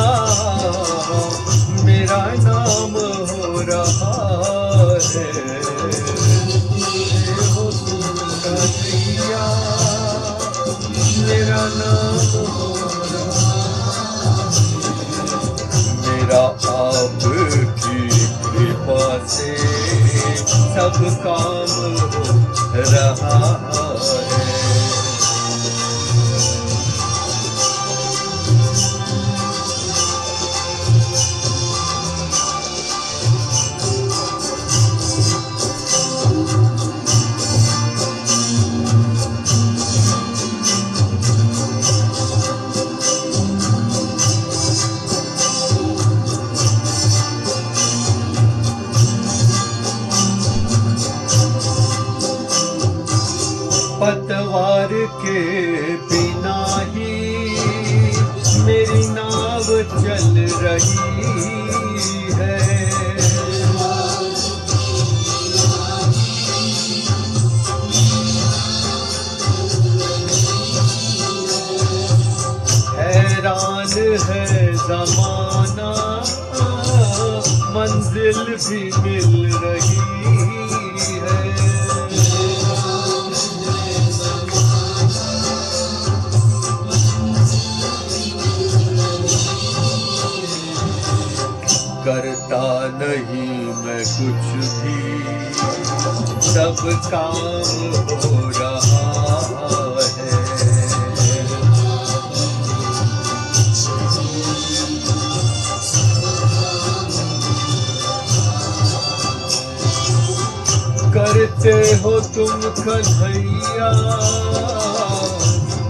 मेरा नाम हो रहा है। करते हो तुम कन्हैया, मेरा नाम हो रहा है। मेरा आपकी कृपा से सब काम हो रहा है। पतवार के बिना ही मेरी नाव चल रही है। हैरान है ज़माना, मंजिल भी मिल रही है। करता नहीं मैं कुछ भी, सब काम हो रहा है। करते हो तुम कन्हैया,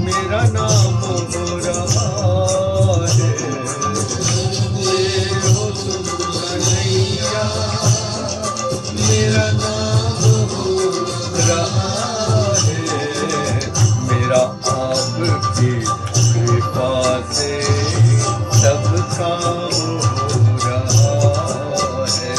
मेरा नाम हो रहा है। मेरा नाम हो रहा है। मेरा आपकी कृपा से सब काम हो रहा है।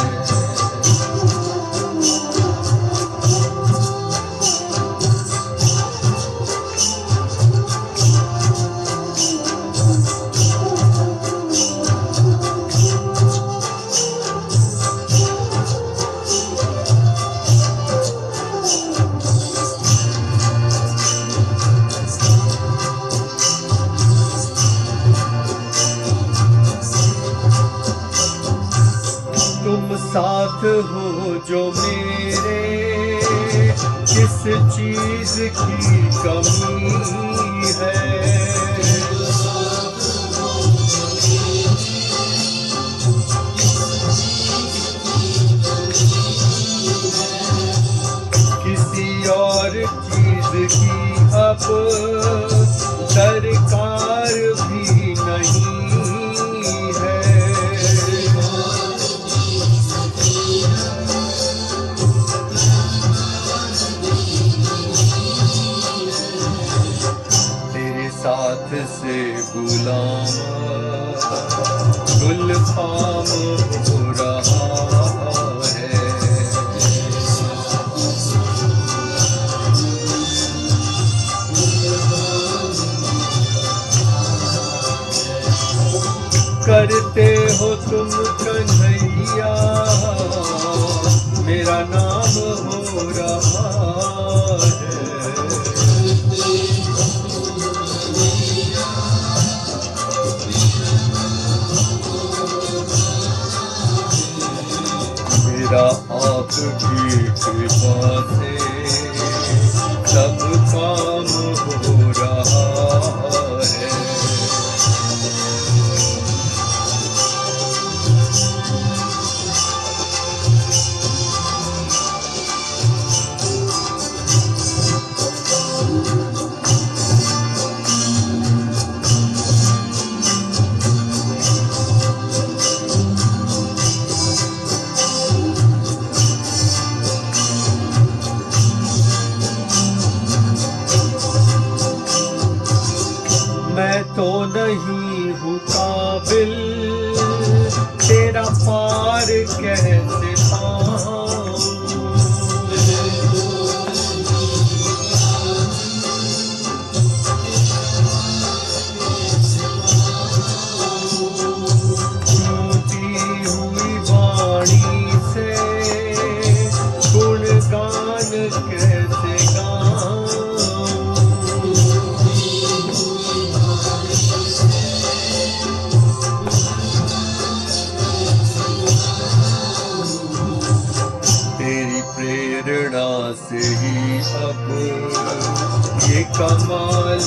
तुम साथ हो जो मेरे, किस चीज की कमी है। किसी और चीज की अब दरकार भी नहीं है। तेरे साथ से गुलाम गुलफाम हो रहा है। करते हो तुम कन्हैया, मेरा नाम हो रहा है। मेरा आपकी कृपा से सब काम हो रहा है। तो नहीं हूँ काबिल, तेरा पार कैसे पाऊं। टूटी हुई वाणी से गुणगान कैसे गाऊं। तेरी प्रेरणा से ही अब ये कमाल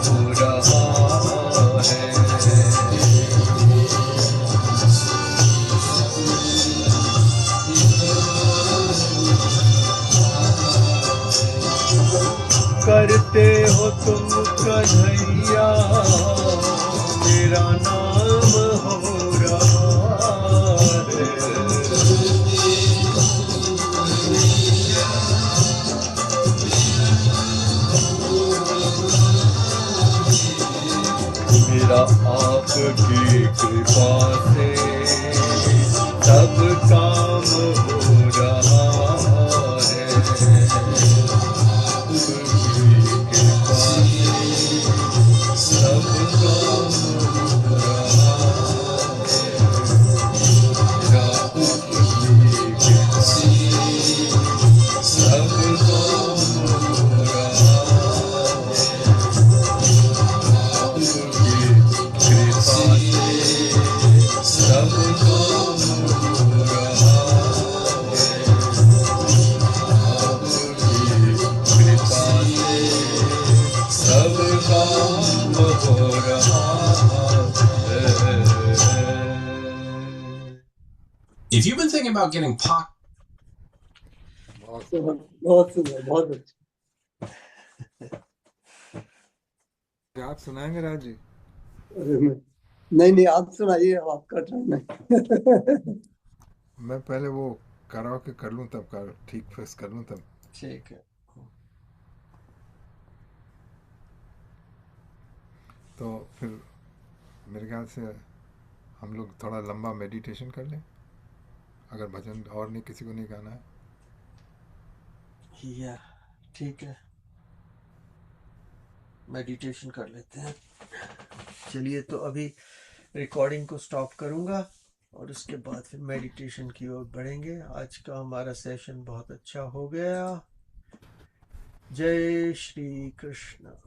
हो रहा है। करते हो तुम कन्हैया, मेरा नाम हो रहा है। मेरा आपकी कृपा से सब काम हो रहा है। कृपा से सब काम हो रहा है। मेरा आपकी कृपा से सब काम हो रहा है। कृपा से सब काम हो रहा है। आपकी कृपा से सब काम हो रहा है। If you've been thinking about getting pock, बहुत सुंदर, बहुत अच्छा। क्या आप सुनाएंगे राज जी? अरे नहीं, आप सुनाइए, आपका टर्न है। मैं पहले वो कराओके कर लूं, तब कर ठीक फिक्स कर लूं तब। ठीक है। तो फिर मेरे ख्याल से हम लोग थोड़ा लंबा मेडिटेशन कर लें, अगर भजन और नहीं किसी को नहीं गाना है। या ठीक है, मेडिटेशन कर लेते हैं। चलिए, तो अभी रिकॉर्डिंग को स्टॉप करूंगा और उसके बाद फिर मेडिटेशन की ओर बढ़ेंगे। आज का हमारा सेशन बहुत अच्छा हो गया। जय श्री कृष्ण।